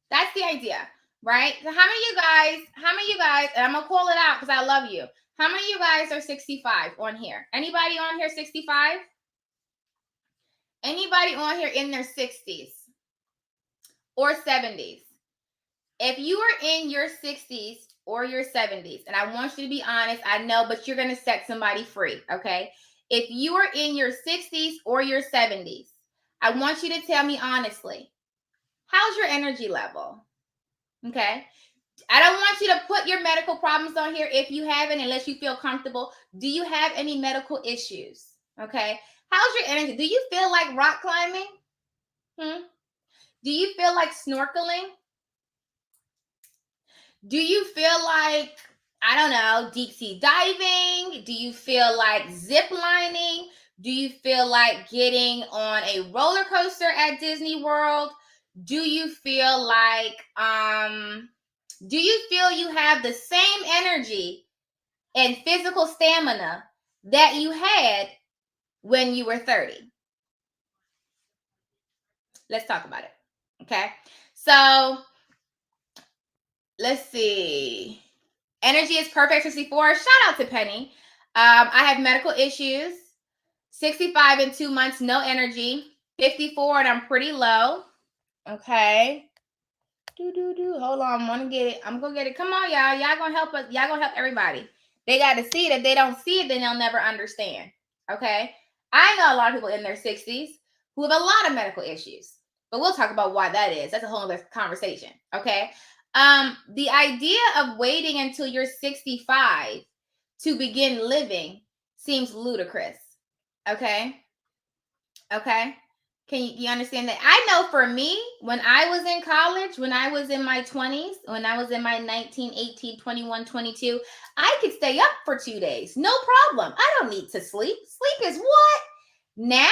That's the idea, right? So how many of you guys, and I'm gonna call it out because I love you. How many of you guys are 65 on here? Anybody on here 65? Anybody on here in their 60s or 70s? If you are in your 60s or your 70s, and I want you to be honest, I know, but you're going to set somebody free, okay? If you are in your 60s or your 70s, I want you to tell me honestly, how's your energy level? Okay? I don't want you to put your medical problems on here if you haven't, unless you feel comfortable. Do you have any medical issues? Okay? How's your energy? Do you feel like rock climbing? Do you feel like snorkeling? Do you feel like, I don't know, deep sea diving? Do you feel like zip lining? Do you feel like getting on a roller coaster at Disney World? Do you feel like, do you feel you have the same energy and physical stamina that you had when you were 30? Let's talk about it. Okay. So let's see. Energy is perfect. 64. Shout out to Penny. I have medical issues. 65 in 2 months, no energy. 54 and I'm pretty low. Okay. Hold on, I'm gonna get it. I'm gonna get it. Come on, y'all. Y'all gonna help us. Y'all gonna help everybody. They got to see it. If they don't see it, then they'll never understand. Okay. I know a lot of people in their 60s who have a lot of medical issues, but we'll talk about why that is. That's a whole other conversation. Okay. The idea of waiting until you're 65 to begin living seems ludicrous. Okay. Okay. Can you understand that? I know for me, when I was in college, when I was in my 20s, when I was in my 19, 18, 21, 22, I could stay up for 2 days. No problem. I don't need to sleep. Sleep is what? Now,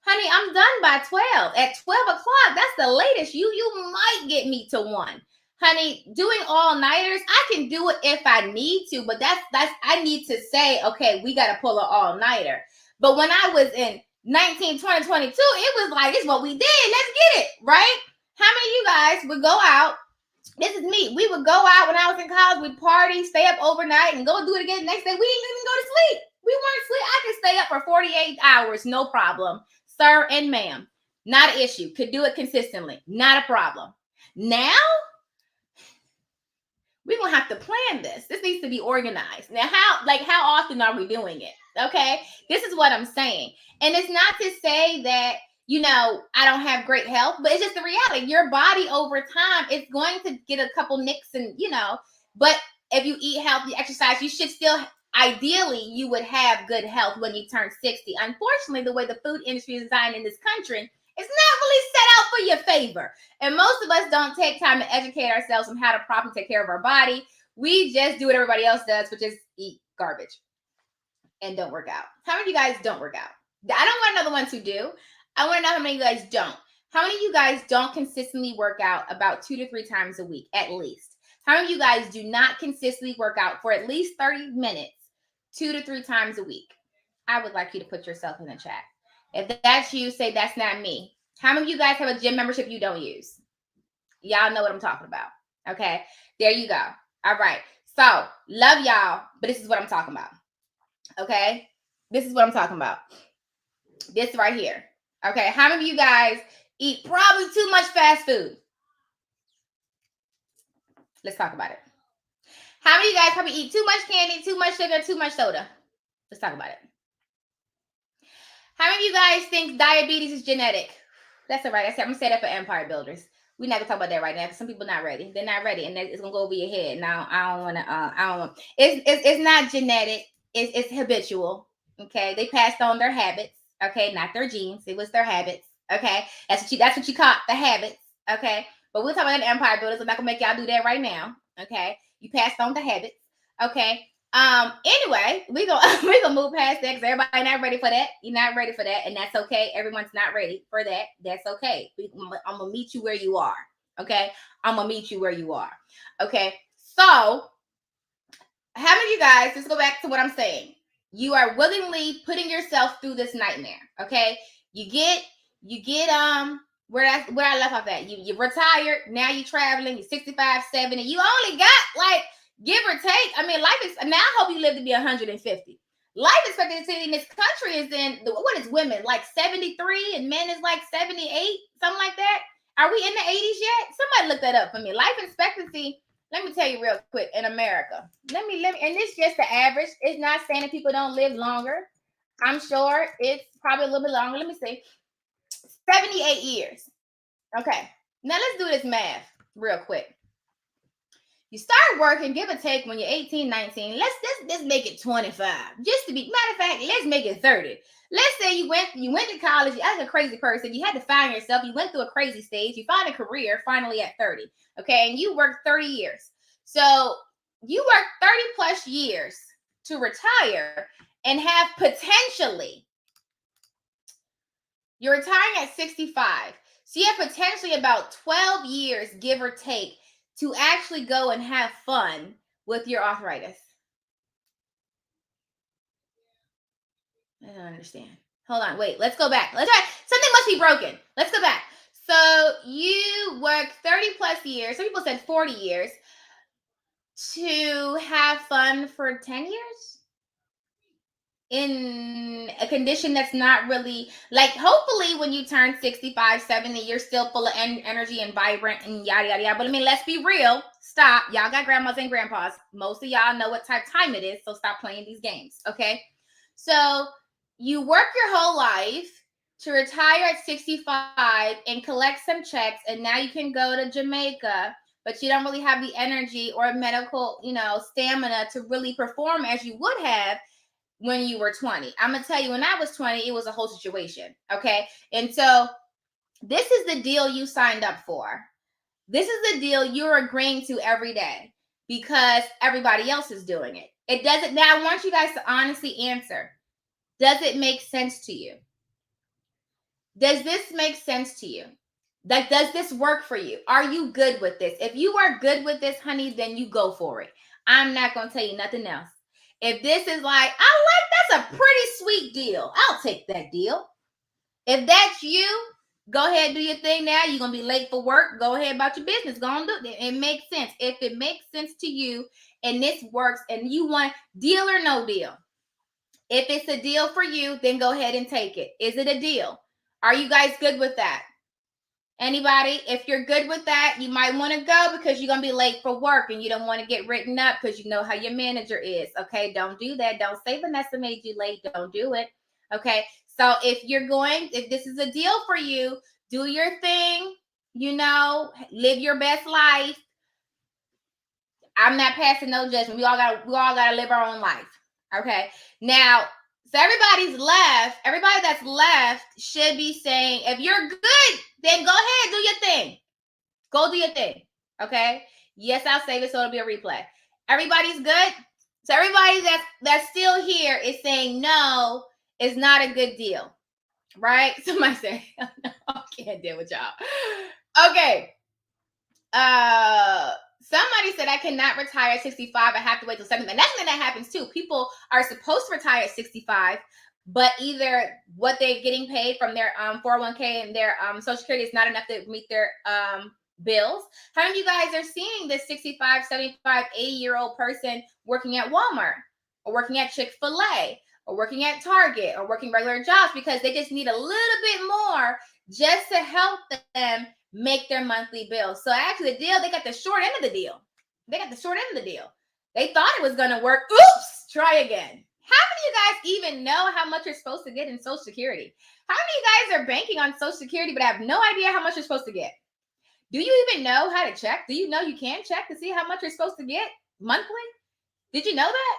honey, I'm done by 12. At 12 o'clock, that's the latest. You might get me to 1. Honey, doing all-nighters, I can do it if I need to, but that's I need to say, okay, we got to pull an all-nighter. But when I was in 19, 20, 22, it was like, it's what we did. Let's get it, right? How many of you guys would go out? This is me. We would go out when I was in college. We'd party, stay up overnight, and go do it again the next day. We didn't even go to sleep. We weren't sleep. I could stay up for 48 hours, no problem. Sir and ma'am, not an issue. Could do it consistently, not a problem. Now, we're gonna have to plan this. This needs to be organized. Now, how often are we doing it? Okay, this is what I'm saying. And it's not to say that, I don't have great health, but it's just the reality. Your body over time is going to get a couple nicks and, but if you eat healthy, exercise, you should still, ideally, you would have good health when you turn 60. Unfortunately, the way the food industry is designed in this country, it's not really set out for your favor. And most of us don't take time to educate ourselves on how to properly take care of our body. We just do what everybody else does, which is eat garbage and don't work out. How many of you guys don't work out? I don't want to know the ones who do. I want to know how many of you guys don't. How many of you guys don't consistently work out about 2 to 3 times a week, at least? How many of you guys do not consistently work out for at least 30 minutes, 2 to 3 times a week? I would like you to put yourself in the chat. If that's you, say that's not me. How many of you guys have a gym membership you don't use? Y'all know what I'm talking about. Okay, there you go. All right. So, love y'all, but this is what I'm talking about. Okay, this is what I'm talking about. This right here. Okay, how many of you guys eat probably too much fast food? Let's talk about it. How many of you guys probably eat too much candy, too much sugar, too much soda? Let's talk about it. How many of you guys think diabetes is genetic? That's all right. I'm gonna say that for empire builders. We're not gonna talk about that right now because some people not ready. They're not ready, and it's gonna go over your head. Now I don't want to. I don't want. It's not genetic. It's habitual. Okay, they passed on their habits. Okay, not their genes. It was their habits. Okay, that's what you caught, the habits. Okay, but we'll talk about the empire builders. I'm not gonna make y'all do that right now. Okay, you passed on the habits. Okay, anyway, we gonna move past that because everybody not ready for that. You're not ready for that, and that's okay. Everyone's not ready for that. That's okay. I'm gonna meet you where you are. Okay, I'm gonna meet you where you are. Okay, so how many of you guys, let's go back to what I'm saying. You are willingly putting yourself through this nightmare. Okay, you get where I left off at. You retired, now you traveling, you're 65, 70. You only got like, give or take. I mean, life is now. I hope you live to be 150. Life expectancy in this country is what is women like 73 and men is like 78, something like that. Are we in the 80s yet? Somebody look that up for me. Life expectancy, let me tell you real quick, in America. Let me, and this is just the average. It's not saying that people don't live longer. I'm sure it's probably a little bit longer. Let me see. 78 years. Okay. Now let's do this math real quick. You start working, give or take, when you're 18, 19. Let's make it 25. Just to be, matter of fact, let's make it 30. Let's say you went to college, you're like a crazy person, you had to find yourself, you went through a crazy stage, you found a career finally at 30. Okay, and you worked 30 years. So you worked 30 plus years to retire and have potentially, you're retiring at 65. So you have potentially about 12 years, give or take, to actually go and have fun with your arthritis. I don't understand. Hold on, wait, let's go back. Let's try. Something must be broken. Let's go back. So you work 30 plus years, some people said 40 years, to have fun for 10 years? In a condition that's not really like, hopefully when you turn 65, 70, you're still full of energy and vibrant and yada yada yada. But I mean, let's be real. Stop. Y'all got grandmas and grandpas. Most of y'all know what type of time it is, so stop playing these games. Okay, so you work your whole life to retire at 65 and collect some checks, and now you can go to Jamaica, but you don't really have the energy or medical, stamina to really perform as you would have when you were 20. I'm gonna tell you, when I was 20, it was a whole situation. Okay. And so this is the deal you signed up for. This is the deal you're agreeing to every day because everybody else is doing it. It doesn't. Now I want you guys to honestly answer. Does it make sense to you? Does this make sense to you? Like, does this work for you? Are you good with this? If you are good with this, honey, then you go for it. I'm not gonna tell you nothing else. If this is like, that's a pretty sweet deal, I'll take that deal. If that's you, go ahead and do your thing now. You're going to be late for work. Go ahead about your business. Go on, do it. It makes sense. If it makes sense to you and this works and you want deal or no deal. If it's a deal for you, then go ahead and take it. Is it a deal? Are you guys good with that? Anybody? If you're good with that, you might want to go because you're going to be late for work and you don't want to get written up because you know how your manager is. Okay, don't do that. Don't say Vanessa made you late. Don't do it. Okay, so if this is a deal for you, do your thing, live your best life. I'm not passing no judgment. We all gotta live our own life. Okay, now, so everybody that's left should be saying, if you're good, then go ahead, do your thing. Go do your thing. Okay. Yes, I'll save it so it'll be a replay. Everybody's good. So everybody that's still here is saying no, it's not a good deal. Right? Somebody say, no, I can't deal with y'all. Okay. Somebody said I cannot retire at 65. I have to wait till 70. And that's when that happens too. People are supposed to retire at 65, but either what they're getting paid from their 401k and their Social Security is not enough to meet their bills? How many of you guys are seeing this 65, 75, 80-year-old person working at Walmart or working at Chick-fil-A or working at Target or working regular jobs because they just need a little bit more just to help them make their monthly bills? So actually the deal, they got the short end of the deal. They got the short end of the deal. They thought it was going to work. Oops, try again. How many of you guys even know how much you're supposed to get in Social Security? How many of you guys are banking on Social Security but have no idea how much you're supposed to get? Do you even know how to check? Do you know you can check to see how much you're supposed to get monthly? Did you know that?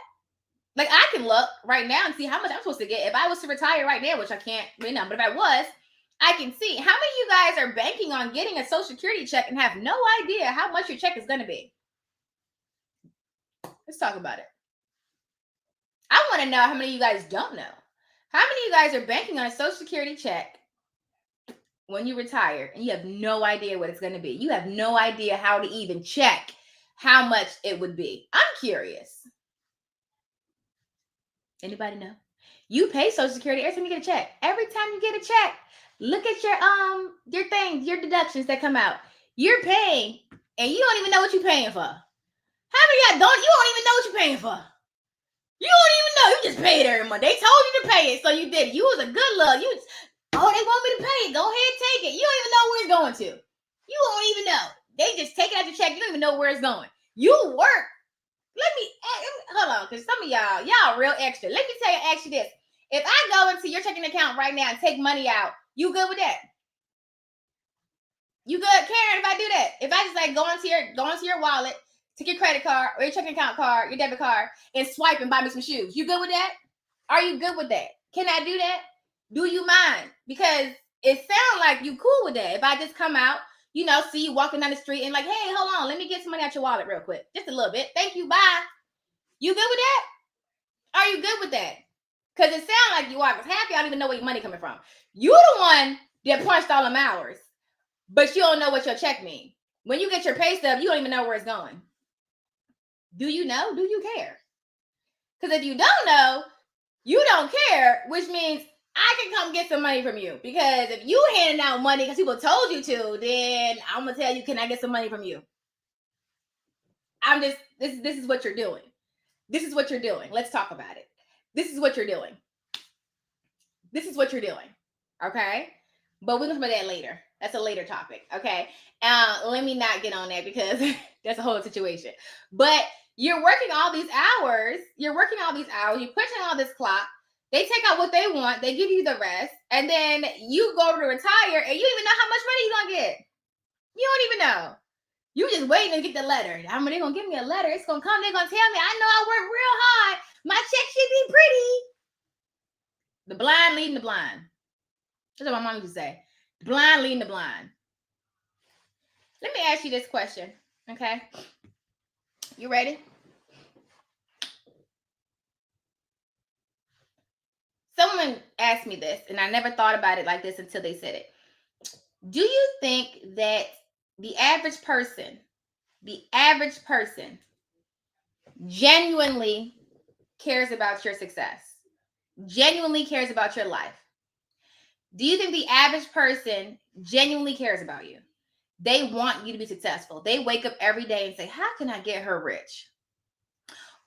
Like, I can look right now and see how much I'm supposed to get. If I was to retire right now, which I can't right now, but if I was, I can see. How many of you guys are banking on getting a Social Security check and have no idea how much your check is going to be? Let's talk about it. I want to know how many of you guys don't know. How many of you guys are banking on a Social Security check when you retire and you have no idea what it's going to be? You have no idea how to even check how much it would be. I'm curious. Anybody know? You pay Social Security every time you get a check. Every time you get a check, look at your things, your deductions that come out. You're paying, and you don't even know what you're paying for. How many of y'all don't? You don't even know what you're paying for. You don't even know. You just paid every month. They told you to pay it, so you did it. You was a good luck. They want me to pay it. Go ahead, take it. You don't even know where it's going to. You don't even know. They just take it out your check. You don't even know where it's going. You work. Hold on, because some of y'all real extra. Let me ask you this. If I go into your checking account right now and take money out, you good with that? You good, Karen, if I do that? If I just like go into your wallet, take your credit card or your checking account card, your debit card, and swipe and buy me some shoes, you good with that? Are you good with that? Can I do that? Do you mind? Because it sounds like you cool with that. If I just come out, see you walking down the street and like, hey, hold on, let me get some money out your wallet real quick. Just a little bit. Thank you, bye. You good with that? Are you good with that? Because it sounds like you are. Because half y'all don't even know where your money coming from. You the one that punched all them hours, but you don't know what your check means. When you get your pay stub, you don't even know where it's going. Do you know? Do you care? Because if you don't know, you don't care, which means I can come get some money from you. Because if you handing out money because people told you to, then I'm going to tell you, can I get some money from you? This is what you're doing. This is what you're doing. Let's talk about it. This is what you're doing. This is what you're doing. Okay? But we're going to talk about that later. That's a later topic. Okay? Let me not get on that because that's a whole situation. But you're working all these hours. You're pushing all this clock. They take out what they want. They give you the rest. And then you go to retire and you don't even know how much money you're going to get. You don't even know. You just waiting to get the letter. They're going to give me a letter. It's going to come. They're going to tell me, I know I work real hard. My check should be pretty. The blind leading the blind. That's what my mom used to say. The blind leading the blind. Let me ask you this question. Okay? You ready? Someone asked me this, and I never thought about it like this until they said it. Do you think that the average person genuinely cares about your success? Genuinely cares about your life? Do you think the average person genuinely cares about you? They want you to be successful. They wake up every day and say, how can I get her rich?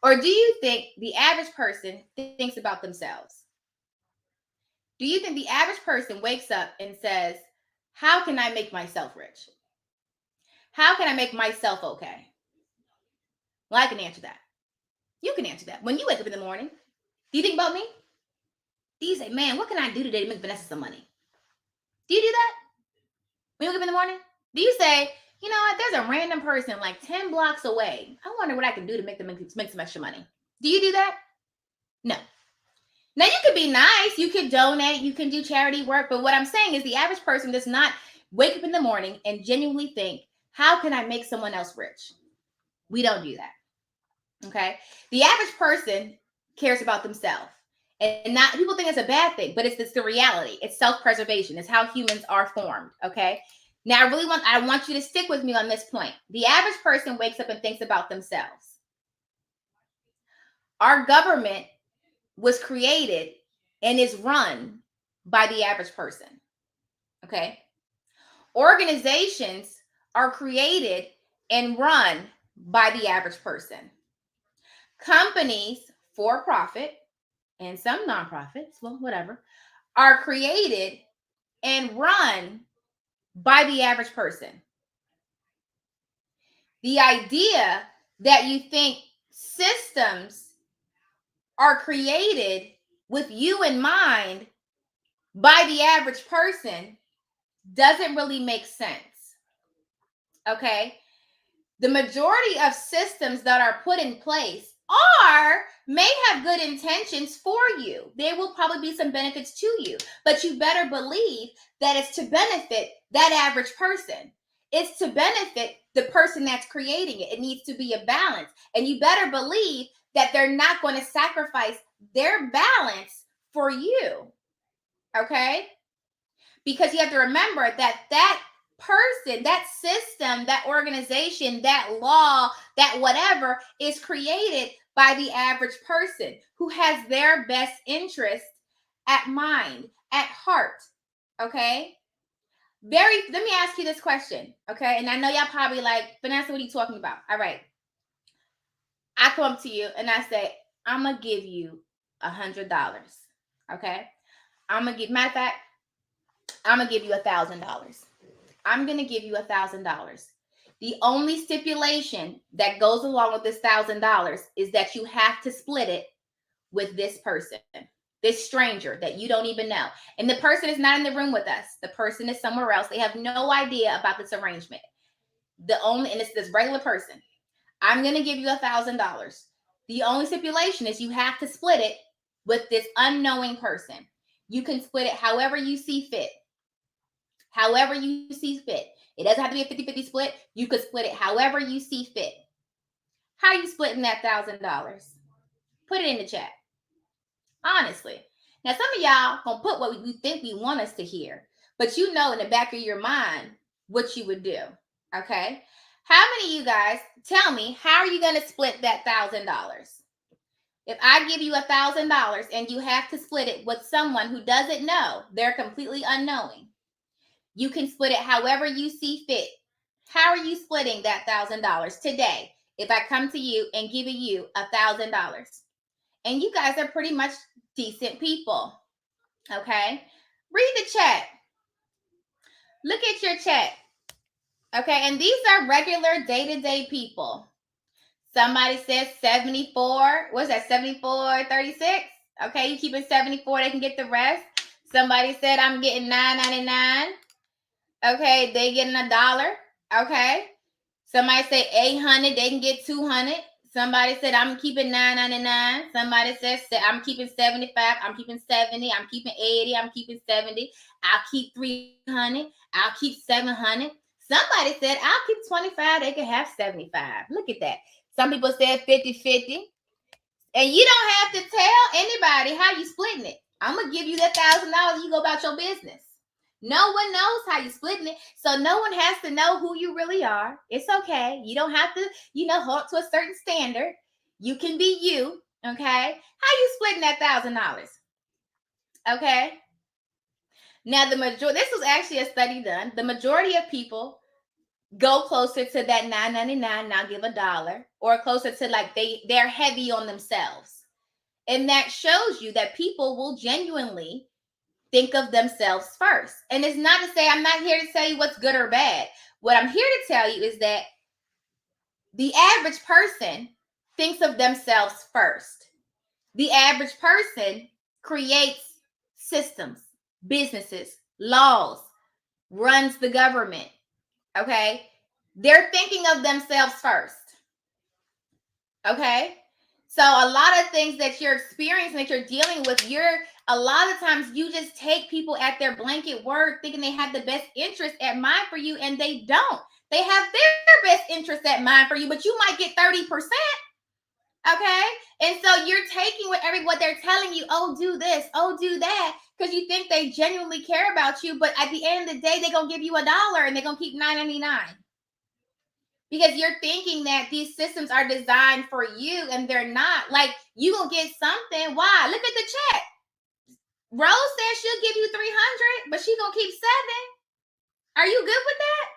Or do you think the average person thinks about themselves? Do you think the average person wakes up and says, how can I make myself rich? How can I make myself okay? Well, I can answer that. You can answer that. When you wake up in the morning, do you think about me? Do you say, man, what can I do today to make Vanessa some money? Do you do that? When you wake up in the morning? Do you say, you know what, there's a random person like 10 blocks away. I wonder what I can do to make them make some extra money. Do you do that? No. Now, you could be nice. You could donate. You can do charity work. But what I'm saying is the average person does not wake up in the morning and genuinely think, how can I make someone else rich? We don't do that. Okay? The average person cares about themselves. And not people think it's a bad thing, but it's the reality. It's self-preservation. It's how humans are formed. Okay? Now, I want you to stick with me on this point. The average person wakes up and thinks about themselves. Our government was created and is run by the average person. Okay? Organizations are created and run by the average person. Companies, for profit, and some nonprofits, well, whatever, are created and run by the average person. The idea that you think systems are created with you in mind by the average person doesn't really make sense. Okay? The majority of systems that are put in place may have good intentions for you. There will probably be some benefits to you, but you better believe that it's to benefit that average person. It's to benefit the person that's creating it. It needs to be a balance. And you better believe that they're not going to sacrifice their balance for you. Okay? Because you have to remember that person, that system, that organization, that law, that whatever is created by the average person who has their best interest at mind, at heart. Okay? Let me ask you this question. Okay? And I know y'all probably like, Vanessa, what are you talking about? All right. I come up to you and I say, I'm going to give you $100. Okay? Matter of fact, I'm going to give you $1,000. I'm going to give you $1,000. The only stipulation that goes along with this $1,000 is that you have to split it with this person, this stranger that you don't even know. And the person is not in the room with us. The person is somewhere else. They have no idea about this arrangement. And it's this regular person. I'm going to give you $1,000. The only stipulation is you have to split it with this unknowing person. You can split it however you see fit. However you see fit. It doesn't have to be a 50-50 split. You could split it however you see fit. How are you splitting that $1,000? Put it in the chat. Honestly. Now, some of y'all gonna put what we think we want us to hear, but you know in the back of your mind what you would do. Okay? How many of you guys tell me how are you gonna split that $1,000? If I give you $1,000 and you have to split it with someone who doesn't know, they're completely unknowing. You can split it however you see fit. How are you splitting that $1,000 today? If I come to you and give you $1,000, and you guys are pretty much decent people, okay? Read the chat. Look at your chat, okay? And these are regular day-to-day people. Somebody says 74. What's that? 74.36. Okay, you keep it 74. They can get the rest. Somebody said I'm getting $9.99. Okay, they getting $1. Okay. Somebody say 800, they can get 200. Somebody said I'm keeping $9.99. Somebody says I'm keeping 75. I'm keeping 70. I'm keeping 80. I'm keeping 70. I'll keep 300. I'll keep 700. Somebody said I'll keep 25. They can have 75. Look at that. Some people said 50-50. And you don't have to tell anybody how you splitting it. I'm gonna give you that $1,000. You go about your business. No one knows how you're splitting it. So no one has to know who you really are. It's okay. You don't have to, hold to a certain standard. You can be you. Okay. How you splitting that $1,000? Okay. Now this was actually a study done. The majority of people go closer to that $9.99, now give $1, or closer to like they're heavy on themselves. And that shows you that people will genuinely think of themselves first. And it's not to say I'm not here to tell you what's good or bad. What I'm here to tell you is that the average person thinks of themselves first. The average person creates systems, businesses, laws, runs the government. Okay? They're thinking of themselves first. Okay? So a lot of things that you're experiencing, that you're dealing with, a lot of times you just take people at their blanket word thinking they have the best interest at mind for you, and they don't. They have their best interest at mind for you, but you might get 30%. Okay? And so you're taking what they're telling you, oh, do this, oh, do that, because you think they genuinely care about you, but at the end of the day, they're going to give you $1 and they're going to keep $9.99. Because you're thinking that these systems are designed for you, and they're not. Like, you gonna get something. Why? Look at the chat. Rose says she'll give you 300, but she gonna keep 7. Are you good with that?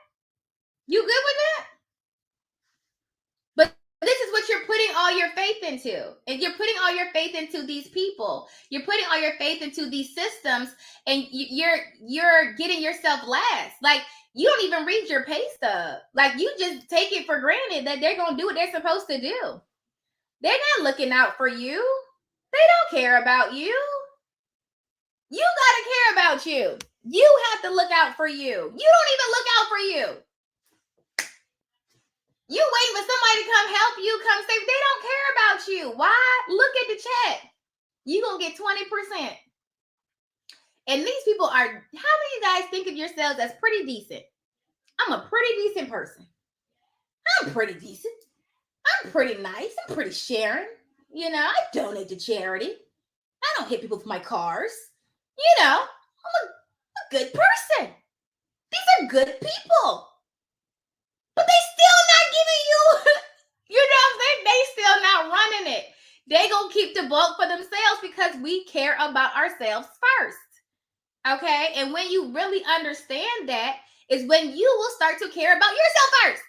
You good with that? But this is what you're putting all your faith into. And you're putting all your faith into these people. You're putting all your faith into these systems, and you're getting yourself last. Like, you don't even read your pay stub. Like, you just take it for granted that they're going to do what they're supposed to do. They're not looking out for you. They don't care about you. You got to care about you. You have to look out for you. You don't even look out for you. You waiting for somebody to come help you, come save. They don't care about you. Why? Look at the check. You gonna get 20%. And these people are, how many of you guys think of yourselves as pretty decent? I'm a pretty decent person. I'm pretty decent. I'm pretty nice. I'm pretty sharing. You know, I donate to charity. I don't hit people with my cars. You know, I'm a good person. These are good people. But they still not giving you, you know, they still not running it. They gonna keep the bulk for themselves because we care about ourselves first. Okay? And when you really understand that is when you will start to care about yourself first.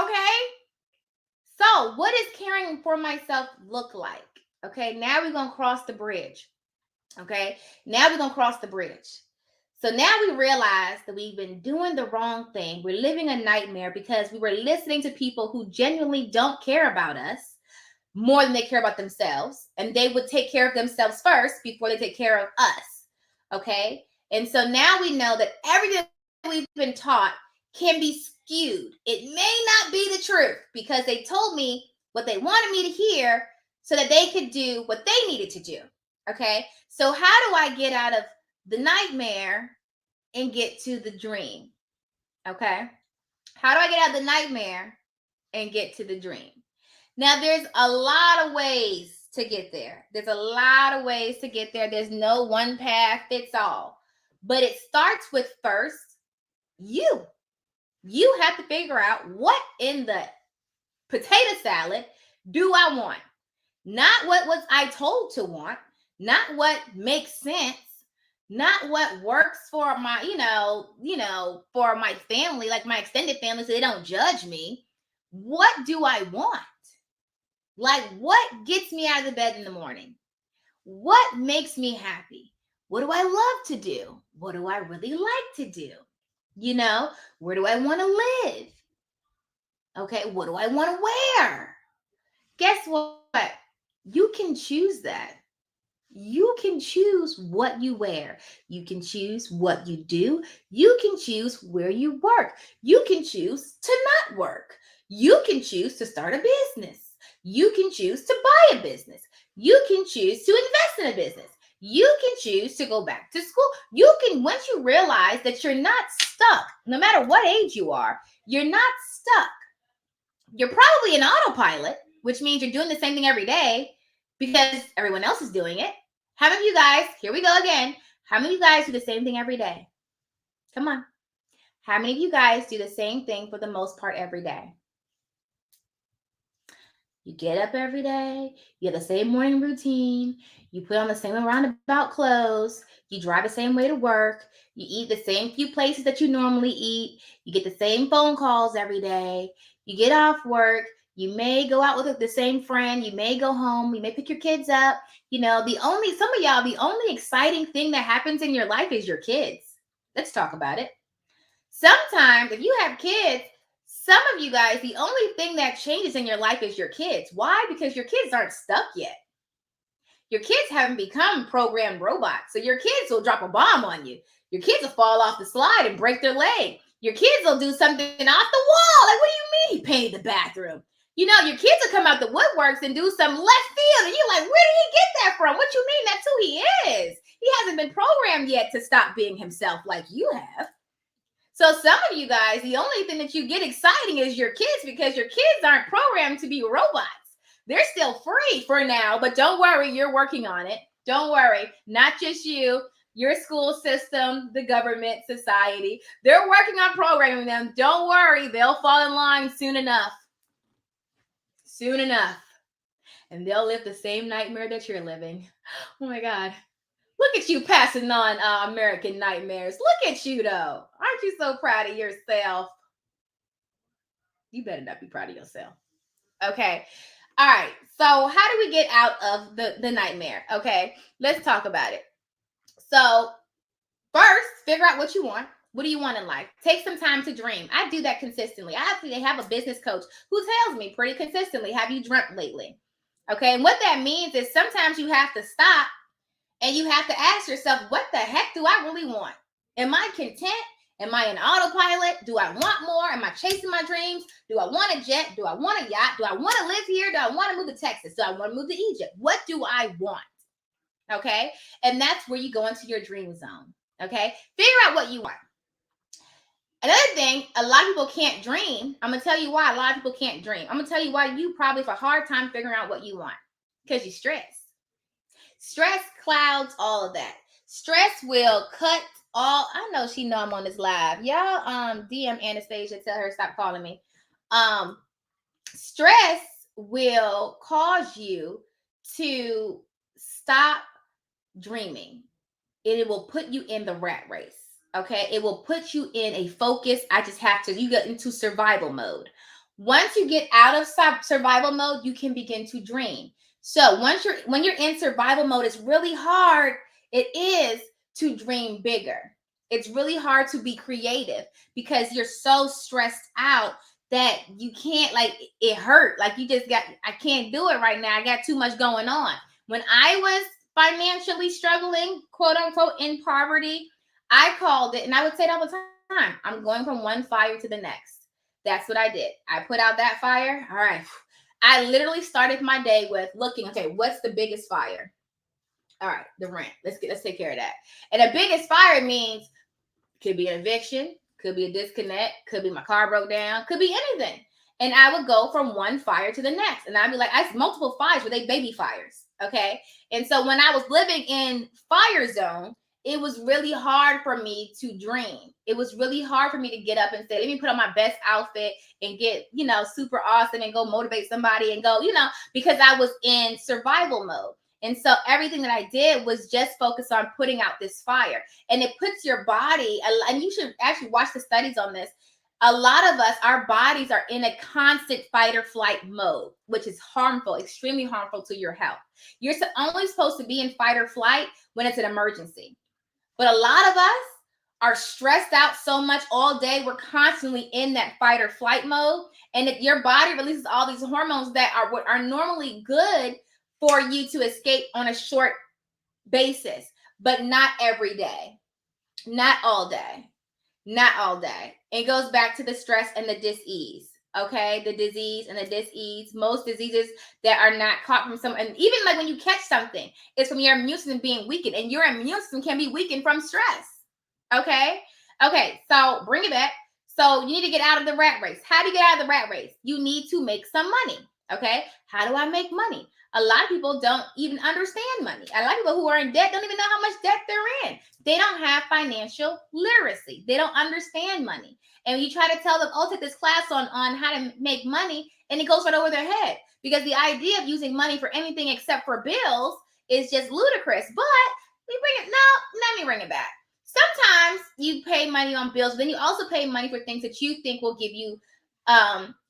Okay? So, what does caring for myself look like? Okay, now we're gonna cross the bridge. Okay, now we're gonna cross the bridge. So now we realize that we've been doing the wrong thing. We're living a nightmare because we were listening to people who genuinely don't care about us more than they care about themselves. And they would take care of themselves first before they take care of us. Okay. And so now we know that everything we've been taught can be skewed. It may not be the truth because they told me what they wanted me to hear so that they could do what they needed to do. Okay. So how do I get out of the nightmare and get to the dream? Okay. How do I get out of the nightmare and get to the dream? Now, there's a lot of ways to get there. There's a lot of ways to get there. There's no one path fits all. But it starts with first you. You have to figure out what in the potato salad do I want? Not what was I told to want, not what makes sense, not what works for my, for my family, like my extended family, so they don't judge me. What do I want? Like, what gets me out of the bed in the morning? What makes me happy? What do I love to do? What do I really like to do? Where do I want to live? Okay, what do I want to wear? Guess what? You can choose that. You can choose what you wear. You can choose what you do. You can choose where you work. You can choose to not work. You can choose to start a business. You can choose to buy a business. You can choose to invest in a business. You can choose to go back to school. You can, once you realize that you're not stuck, no matter what age you are, you're not stuck. You're probably an autopilot, which means you're doing the same thing every day because everyone else is doing it. How many of you guys, here we go again. How many of you guys do the same thing every day? Come on. How many of you guys do the same thing for the most part every day? You get up every day, you have the same morning routine, you put on the same roundabout clothes, you drive the same way to work, you eat the same few places that you normally eat, you get the same phone calls every day, you get off work, you may go out with the same friend, you may go home, you may pick your kids up. Some of y'all, the only exciting thing that happens in your life is your kids. Let's talk about it. Sometimes if you have kids, some of you guys, the only thing that changes in your life is your kids. Why? Because your kids aren't stuck yet. Your kids haven't become programmed robots. So your kids will drop a bomb on you. Your kids will fall off the slide and break their leg. Your kids will do something off the wall. Like, what do you mean he painted the bathroom? Your kids will come out the woodworks and do some left field. And you're like, where did he get that from? What you mean? That's who he is. He hasn't been programmed yet to stop being himself like you have. So some of you guys, the only thing that you get exciting is your kids because your kids aren't programmed to be robots. They're still free for now, but don't worry, you're working on it. Don't worry, not just you, your school system, the government, society. They're working on programming them. Don't worry, they'll fall in line soon enough. Soon enough. And they'll live the same nightmare that you're living. Oh my God. Look at you passing on American nightmares. Look at you, though. aren't you so proud of yourself? You better not be proud of yourself. Okay. All right. So how do we get out of the nightmare? Okay. Let's talk about it. So first, figure out what you want. What do you want in life? Take some time to dream. I do that consistently. I actually have a business coach who tells me pretty consistently, have you dreamt lately? Okay. And what that means is sometimes you have to stop and you have to ask yourself, what the heck do I really want? Am I content? Am I in autopilot? Do I want more? Am I chasing my dreams? Do I want a jet? Do I want a yacht? Do I want to live here? Do I want to move to Texas? Do I want to move to Egypt? What do I want? Okay. And that's where you go into your dream zone. Okay. Figure out what you want. Another thing, a lot of people can't dream. I'm going to tell you why a lot of people can't dream. I'm going to tell you why you probably have a hard time figuring out what you want. Because you stress. Stress clouds all of that. Stress will cut all. I know she know I'm on this live. Y'all DM Anastasia, tell her stop calling me. Stress will cause you to stop dreaming. It will put you in the rat race. Okay, it will put you in a focus. You get into survival mode. Once you get out of survival mode, you can begin to dream. So when you're in survival mode, it's really hard. It is to dream bigger. It's really hard to be creative because you're so stressed out that you can't, like, it hurt. Like I can't do it right now. I got too much going on. When I was financially struggling, quote unquote, in poverty, I called it, and I would say it all the time. I'm going from one fire to the next. That's what I did. I put out that fire. All right. I literally started my day with looking, okay, what's the biggest fire? All right, the rent. Let's take care of that. And the biggest fire means could be an eviction, could be a disconnect, could be my car broke down, could be anything. And I would go from one fire to the next. And I'd be like, I have multiple fires, but they baby fires. Okay. And so when I was living in fire zone, it was really hard for me to dream. It was really hard for me to get up and say, let me put on my best outfit and get, super awesome and go motivate somebody and go, because I was in survival mode. And so everything that I did was just focus on putting out this fire. And it puts your body, and you should actually watch the studies on this. A lot of us, our bodies are in a constant fight or flight mode, which is harmful, extremely harmful to your health. You're only supposed to be in fight or flight when it's an emergency. But a lot of us are stressed out so much all day. We're constantly in that fight or flight mode. And if your body releases all these hormones that are normally good for you to escape on a short basis, but not every day, not all day, not all day. It goes back to the stress and the dis-ease. Okay, the disease and the dis-ease. Most diseases that are not caught from someone, and even like when you catch something, it's from your immune system being weakened, and your immune system can be weakened from stress. Okay, so bring it back. So you need to get out of the rat race. How do you get out of the rat race? You need to make some money. Okay, how do I make money? A lot of people don't even understand money. A lot of people who are in debt don't even know how much debt they're in. They don't have financial literacy. They don't understand money. And you try to tell them, oh, take this class on how to make money, and it goes right over their head. Because the idea of using money for anything except for bills is just ludicrous. But let me bring it back. Sometimes you pay money on bills, but then you also pay money for things that you think will give you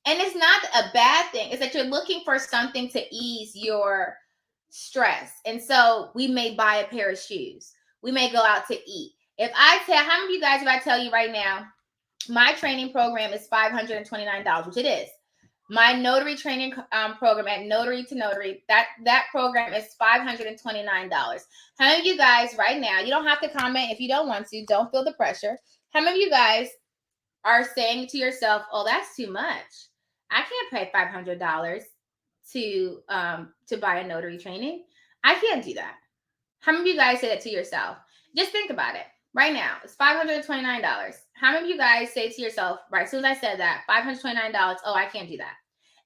and it's not a bad thing. It's that you're looking for something to ease your stress. And so we may buy a pair of shoes. We may go out to eat. How many of you guys, if I tell you right now, my training program is $529, which it is. My notary training program at Notary to Notary, that program is $529. How many of you guys right now, you don't have to comment if you don't want to, don't feel the pressure. How many of you guys are saying to yourself, oh, that's too much. I can't pay $500 to buy a notary training. I can't do that. How many of you guys say that to yourself? Just think about it. Right now, it's $529. How many of you guys say to yourself, right, as soon as I said that, $529, oh, I can't do that.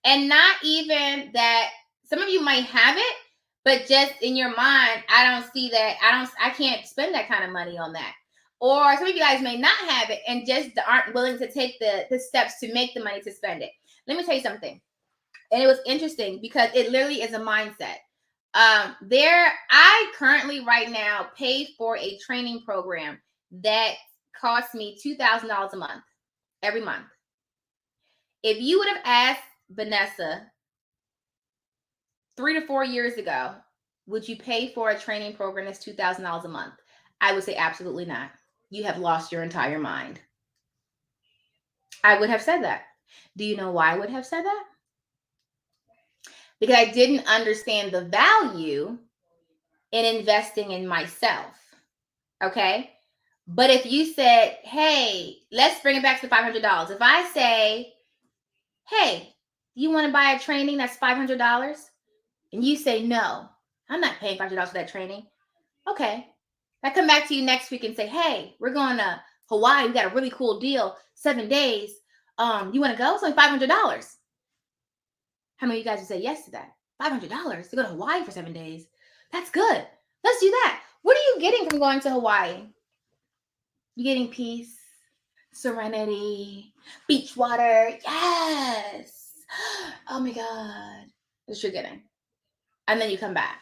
And not even that, some of you might have it, but just in your mind, I don't see that, I can't spend that kind of money on that. Or some of you guys may not have it and just aren't willing to take the steps to make the money to spend it. Let me tell you something. And it was interesting because it literally is a mindset. I currently right now paid for a training program that costs me $2,000 a month, every month. If you would have asked Vanessa 3 to 4 years ago, would you pay for a training program that's $2,000 a month? I would say absolutely not. You have lost your entire mind. I would have said that. Do you know why I would have said that? Because I didn't understand the value in investing in myself. Okay? But if you said, hey, let's bring it back to $500. If I say, hey, you want to buy a training that's $500? And you say, no, I'm not paying $500 for that training. Okay. I come back to you next week and say, hey, we're going to Hawaii. We got a really cool deal, 7 days. You want to go? It's only $500. How many of you guys would say yes to that? $500 to go to Hawaii for 7 days. That's good. Let's do that. What are you getting from going to Hawaii? You're getting peace, serenity, beach water. Yes. Oh my God. That's what you're getting. And then you come back.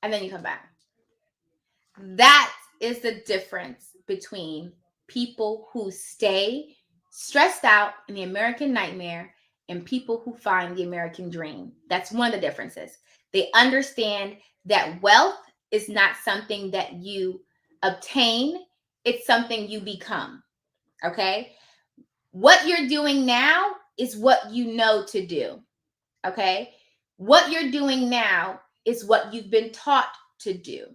And then you come back. That is the difference between people who stay stressed out in the American nightmare and people who find the American dream. That's one of the differences. They understand that wealth is not something that you obtain, it's something you become. Okay? What you're doing now is what you know to do. Okay? What you're doing now is what you've been taught to do.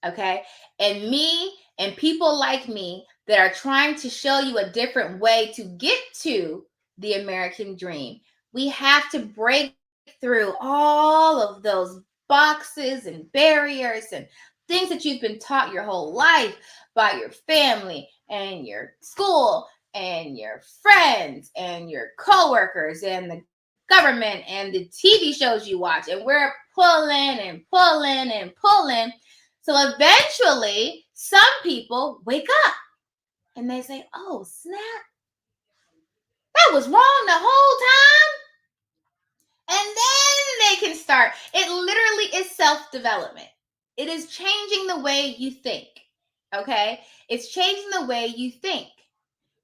Okay? And me and people like me that are trying to show you a different way to get to the American dream, we have to break through all of those boxes and barriers and things that you've been taught your whole life by your family and your school and your friends and your coworkers and the government and the TV shows you watch. And we're pulling and pulling and pulling. So eventually, some people wake up and they say, oh, snap. That was wrong the whole time. And then they can start. It literally is self-development. It is changing the way you think. Okay? It's changing the way you think.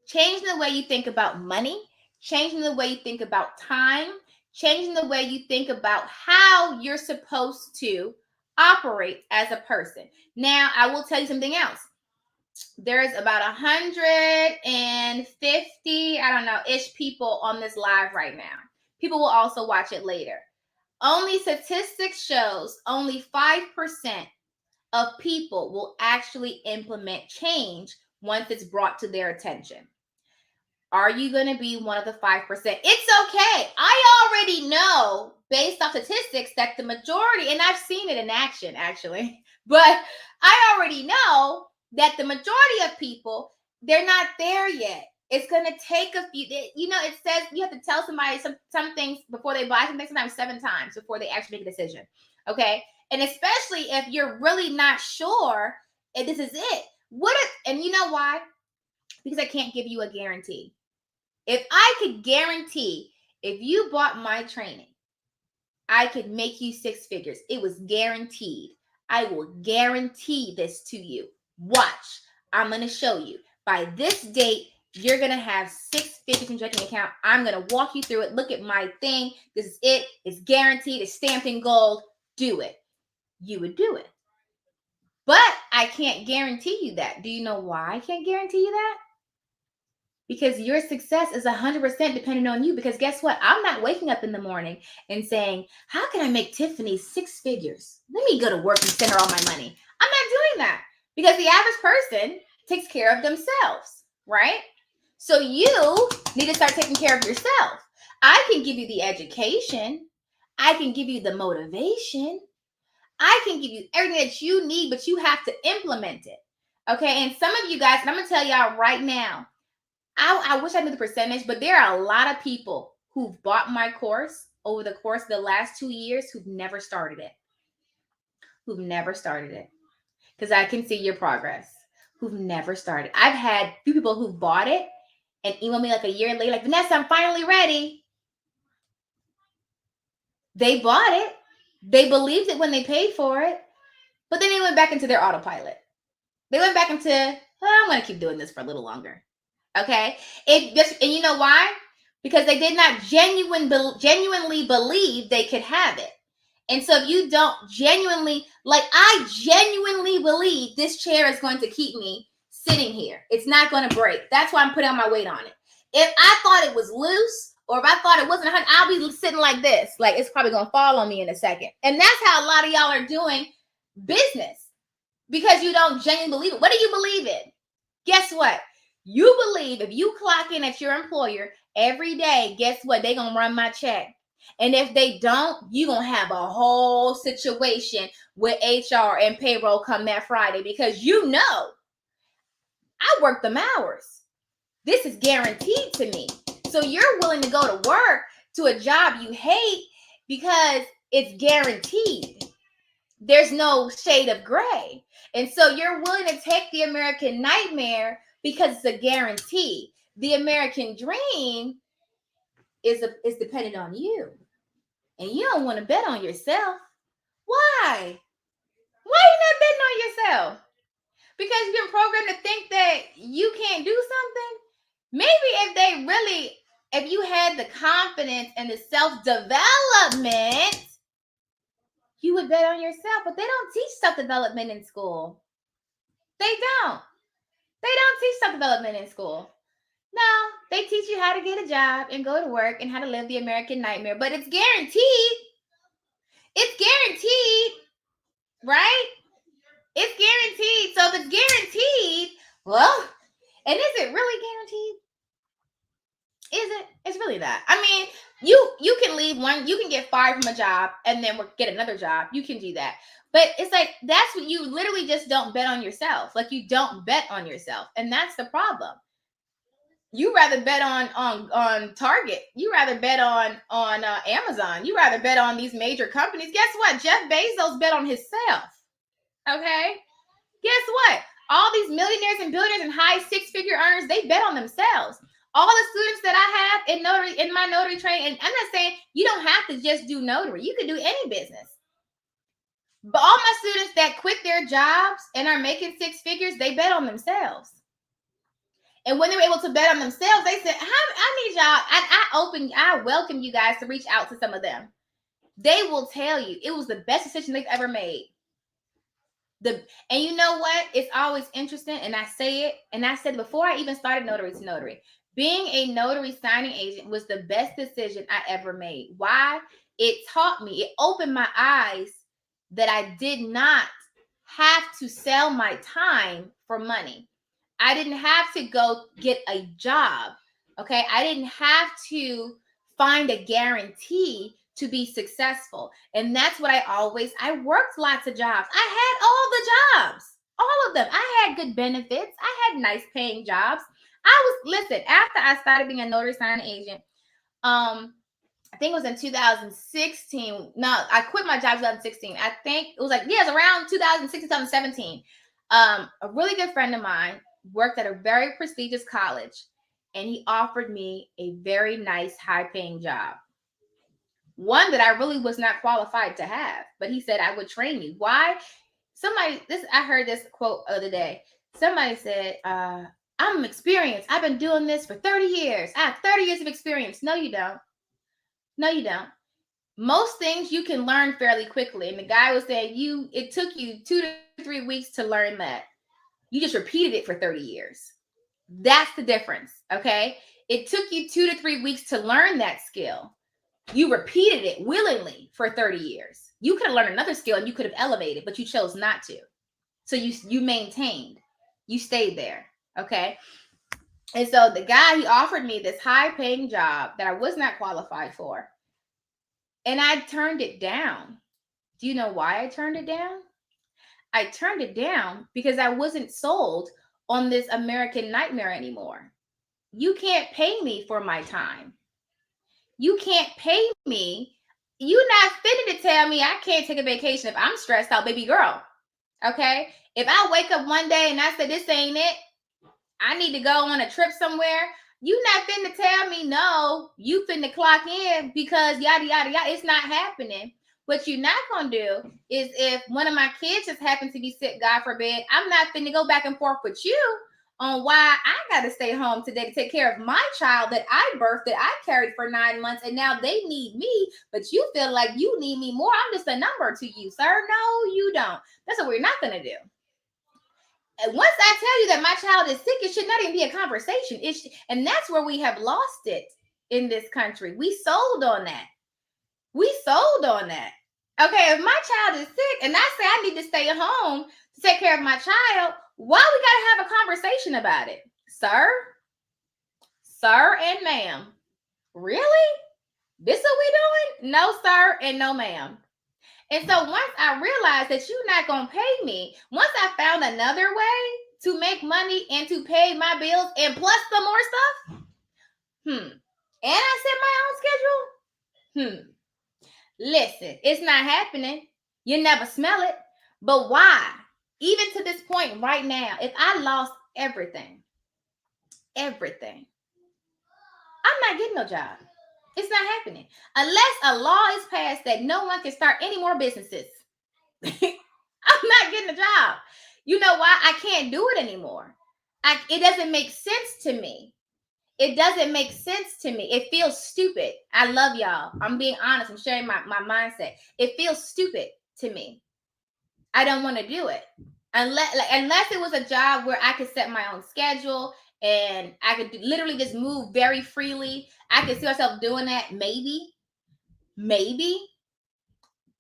Changing the way you think about money. Changing the way you think about time. Changing the way you think about how you're supposed to operate as a person. Now, I will tell you something else. There's about 150, I don't know, ish people on this live right now. People will also watch it later. Only statistics shows only 5% of people will actually implement change once it's brought to their attention. Are you going to be one of the 5%? It's okay. I already know, based off statistics, that the majority, and I've seen it in action actually, but I already know that the majority of people, they're not there yet. It's going to take a few, it says you have to tell somebody some things before they buy something, sometimes 7 times before they actually make a decision. Okay. And especially if you're really not sure if this is it. And you know why? Because I can't give you a guarantee. If I could guarantee, if you bought my training, I could make you 6 figures. It was guaranteed. I will guarantee this to you. Watch. I'm going to show you. By this date, you're going to have 6 figures in your checking account. I'm going to walk you through it. Look at my thing. This is it. It's guaranteed. It's stamped in gold. Do it. You would do it. But I can't guarantee you that. Do you know why I can't guarantee you that? Because your success is 100% dependent on you. Because guess what? I'm not waking up in the morning and saying, how can I make Tiffany 6 figures? Let me go to work and send her all my money. I'm not doing that because the average person takes care of themselves, right? So you need to start taking care of yourself. I can give you the education. I can give you the motivation. I can give you everything that you need, but you have to implement it. Okay. And some of you guys, and I'm going to tell y'all right now, I wish I knew the percentage, but there are a lot of people who've bought my course over the course of the last 2 years who've never started it. Because I can see your progress. Who've never started. I've had few people who bought it and emailed me like a year later, like, Vanessa, I'm finally ready. They bought it. They believed it when they paid for it. But then they went back into their autopilot. They went back into I'm going to keep doing this for a little longer. Okay. And you know why? Because they did not genuinely believe they could have it. And so if you don't genuinely, like I genuinely believe this chair is going to keep me sitting here. It's not going to break. That's why I'm putting my weight on it. If I thought it was loose or if I thought it wasn't, I'll be sitting like this. Like it's probably going to fall on me in a second. And that's how a lot of y'all are doing business because you don't genuinely believe it. What do you believe in? Guess what? You believe if you clock in at your employer every day, guess what? They're going to run my check. And if they don't, you're going to have a whole situation with HR and payroll come that Friday because you know I work them hours. This is guaranteed to me. So you're willing to go to work to a job you hate because it's guaranteed. There's no shade of gray. And so you're willing to take the American nightmare because it's a guarantee. The American dream is dependent on you. And you don't want to bet on yourself. Why? Why are you not betting on yourself? Because you've been programmed to think that you can't do something? Maybe if you had the confidence and the self-development, you would bet on yourself. But they don't teach self-development in school. They don't. They don't teach self-development in school. No, they teach you how to get a job and go to work and how to live the American nightmare. But it's guaranteed. It's guaranteed, right? It's guaranteed. So if it's guaranteed, well, and is it really guaranteed? Is it? It's really not. I mean, you can leave one, you can get fired from a job and then get another job. You can do that. But it's like that's what you literally just don't bet on yourself. Like you don't bet on yourself. And that's the problem. You rather bet on Target. You rather bet on Amazon. You rather bet on these major companies. Guess what? Jeff Bezos bet on himself. Okay. Guess what? All these millionaires and billionaires and high six-figure earners, they bet on themselves. All the students that I have in my notary training, and I'm not saying you don't have to just do notary. You can do any business. But all my students that quit their jobs and are making six figures, they bet on themselves. And when they were able to bet on themselves, they said, I need y'all. I welcome you guys to reach out to some of them. They will tell you it was the best decision they've ever made. And you know what? It's always interesting. And I say it, and I said before I even started Notary to Notary, being a notary signing agent was the best decision I ever made. Why? It taught me, it opened my eyes that I did not have to sell my time for money. I didn't have to go get a job. Okay. I didn't have to find a guarantee to be successful. And that's what I worked lots of jobs. I had all the jobs, all of them. I had good benefits. I had nice paying jobs. Listen, after I started being a notary signing agent, I think it was in 2016. No, I quit my job in 2016. I think it was around 2016, 2017. A really good friend of mine worked at a very prestigious college, and he offered me a very nice, high-paying job. One that I really was not qualified to have, but he said I would train you. Why? I heard this quote the other day. Somebody said, I'm experienced. I've been doing this for 30 years. I have 30 years of experience. No, you don't. No, you don't. Most things you can learn fairly quickly. And the guy was saying it took you 2 to 3 weeks to learn that. You just repeated it for 30 years. That's the difference. Okay. It took you 2 to 3 weeks to learn that skill. You repeated it willingly for 30 years. You could have learned another skill and you could have elevated, but you chose not to. So you maintained. You stayed there. Okay. And so the guy, he offered me this high-paying job that I was not qualified for. And I turned it down. Do you know why I turned it down? I turned it down because I wasn't sold on this American nightmare anymore. You can't pay me for my time. You can't pay me. You're not fitting to tell me I can't take a vacation if I'm stressed out, baby girl. Okay? If I wake up one day and I say, this ain't it, I need to go on a trip somewhere, you not finna tell me, no, you finna clock in because yada, yada, yada. It's not happening. What you're not going to do is if one of my kids just happens to be sick, God forbid, I'm not finna go back and forth with you on why I got to stay home today to take care of my child that I birthed, that I carried for 9 months, and now they need me, but you feel like you need me more. I'm just a number to you, sir. No, you don't. That's what we're not going to do. And once I tell you that my child is sick, it should not even be a conversation. And that's where we have lost it in this country. We sold on that. We sold on that. Okay, if my child is sick and I say I need to stay home to take care of my child, why we got to have a conversation about it? Sir? Sir and ma'am. Really? This what we doing? No, sir, and no, ma'am. And so once I realized that you're not going to pay me, once I found another way to make money and to pay my bills and plus some more stuff, and I set my own schedule, listen, it's not happening. You never smell it. But why? Even to this point right now, if I lost everything, I'm not getting no job. It's not happening. Unless a law is passed that no one can start any more businesses. I'm not getting a job. You know why? I can't do it anymore. It doesn't make sense to me. It doesn't make sense to me. It feels stupid. I love y'all. I'm being honest. I'm sharing my mindset. It feels stupid to me. I don't want to do it. Unless it was a job where I could set my own schedule and I could literally just move very freely. I could see myself doing that. Maybe.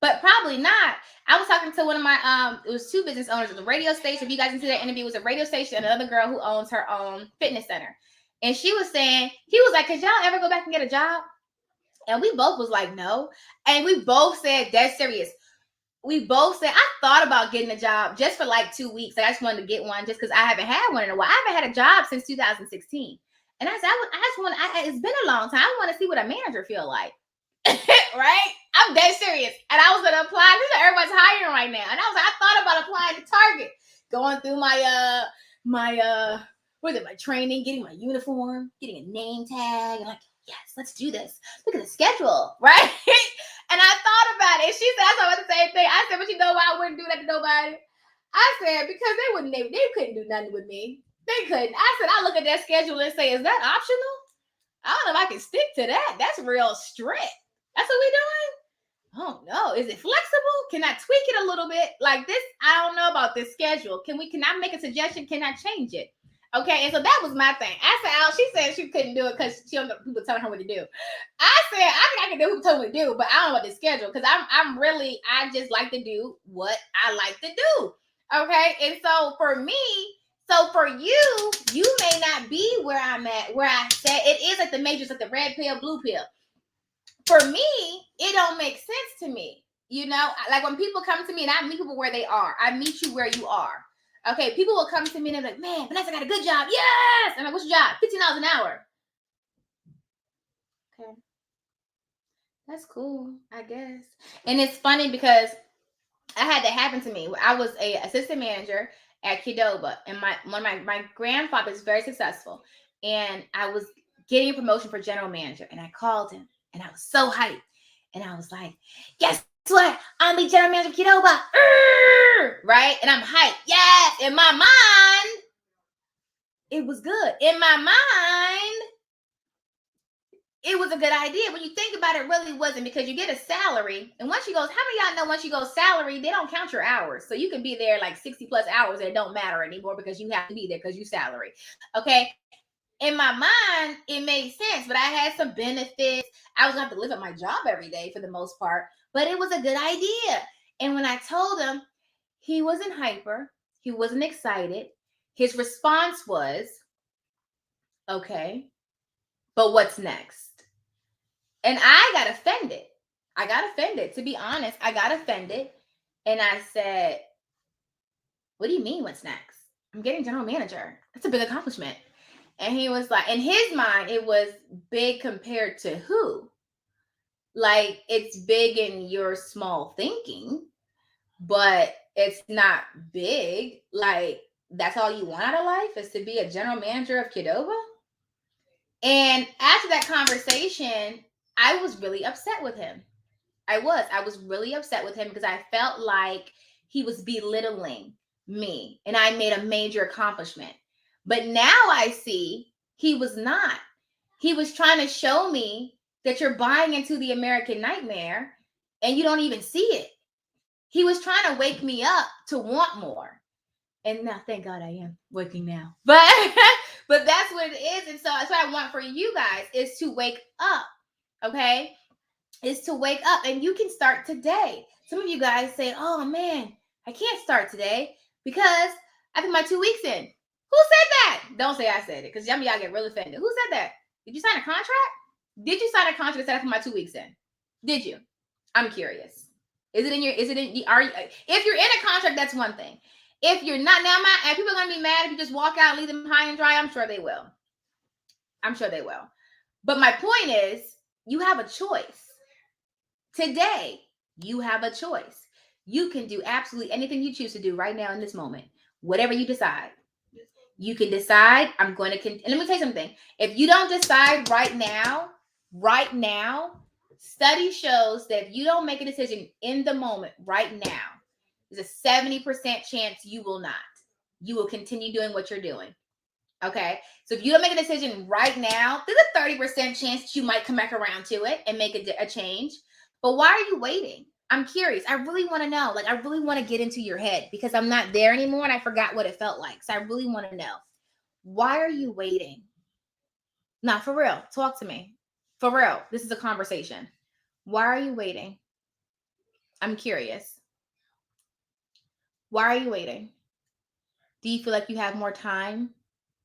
But probably not. I was talking to one of my it was two business owners of the radio station. If you guys can see that interview, it was a radio station and another girl who owns her own fitness center. And she was saying, he was like, could y'all ever go back and get a job? And we both was like, no. And we both said, that's serious. We both said, I thought about getting a job just for like 2 weeks. I just wanted to get one just because I haven't had one in a while. I haven't had a job since 2016. And I said, it's been a long time. I want to see what a manager feel like. Right? I'm dead serious. And I was going to apply. Everyone's hiring right now. And I was like, I thought about applying to Target, going through my training, getting my uniform, getting a name tag, and like, yes, let's do this. Look at the schedule, right? And I thought about it. She said, I thought about the same thing. I said, but you know why I wouldn't do that to nobody? I said, because they couldn't do nothing with me. They couldn't. I said, I look at that schedule and say, is that optional? I don't know if I can stick to that. That's real strict. That's what we doing? Oh no. Is it flexible? Can I tweak it a little bit? Like this, I don't know about this schedule. Can I make a suggestion? Can I change it? Okay, and so that was my thing. I said, she said she couldn't do it because she don't know people telling her what to do. I said, I think I can do what people tell me to do, but I don't know about the schedule because I just like to do what I like to do. Okay, and so for me, for you, you may not be where I'm at, where I said it is like the majors, like the red pill, blue pill. For me, it don't make sense to me. You know, like when people come to me and I meet people where they are, I meet you where you are. Okay, people will come to me and they're like, man, Vanessa got a good job. Yes! I'm like, what's your job? $15 an hour. Okay. That's cool, I guess. And it's funny because I had that happen to me. I was a assistant manager at Qdoba, and my grandfather is very successful. And I was getting a promotion for general manager, and I called him, and I was so hyped. And I was like, guess what? I'm the general manager of Qdoba. Right? And I'm hyped. Yes. In my mind, it was good. In my mind, it was a good idea. When you think about it, really wasn't, because you get a salary. And once you go, how many of y'all know once you go salary, they don't count your hours. So you can be there like 60 plus hours and it don't matter anymore because you have to be there because you salary. Okay. In my mind, it made sense, but I had some benefits. I was going to have to live at my job every day for the most part, but it was a good idea. And when I told him, he wasn't hyper. He wasn't excited. His response was, okay, but what's next? And I got offended. To be honest, I got offended. And I said, what do you mean, what's next? I'm getting general manager. That's a big accomplishment. And he was like, in his mind, it was big compared to who? Like, it's big in your small thinking, but it's not big. Like, that's all you want out of life is to be a general manager of Qdoba? And after that conversation, I was really upset with him. I was really upset with him because I felt like he was belittling me and I made a major accomplishment. But now I see he was not. He was trying to show me that you're buying into the American nightmare and you don't even see it. He was trying to wake me up to want more. And now, thank God I am waking now. But but that's what it is. And so that's what I want for you guys is to wake up. Okay? Is to wake up. And you can start today. Some of you guys say, oh man, I can't start today because I think my 2 weeks in. Who said that? Don't say I said it, because some of y'all get really offended. Who said that? Did you sign a contract? Did you sign a contract that said after my 2 weeks in? Did you? I'm curious. If you're in a contract, that's one thing. If you're not, now people are gonna be mad if you just walk out and leave them high and dry. I'm sure they will. But my point is, you have a choice. Today, you have a choice. You can do absolutely anything you choose to do right now in this moment. Whatever you decide. You can decide, I'm going to, and let me tell you something. If you don't decide right now, study shows that if you don't make a decision in the moment right now, there's a 70% chance you will not. You will continue doing what you're doing. Okay? So if you don't make a decision right now, there's a 30% chance that you might come back around to it and make a change. But why are you waiting? I'm curious. I really want to know. I really want to get into your head because I'm not there anymore and I forgot what it felt like. So I really want to know. Why are you waiting? Nah, for real. Talk to me. For real. This is a conversation. Why are you waiting? I'm curious. Why are you waiting? Do you feel like you have more time?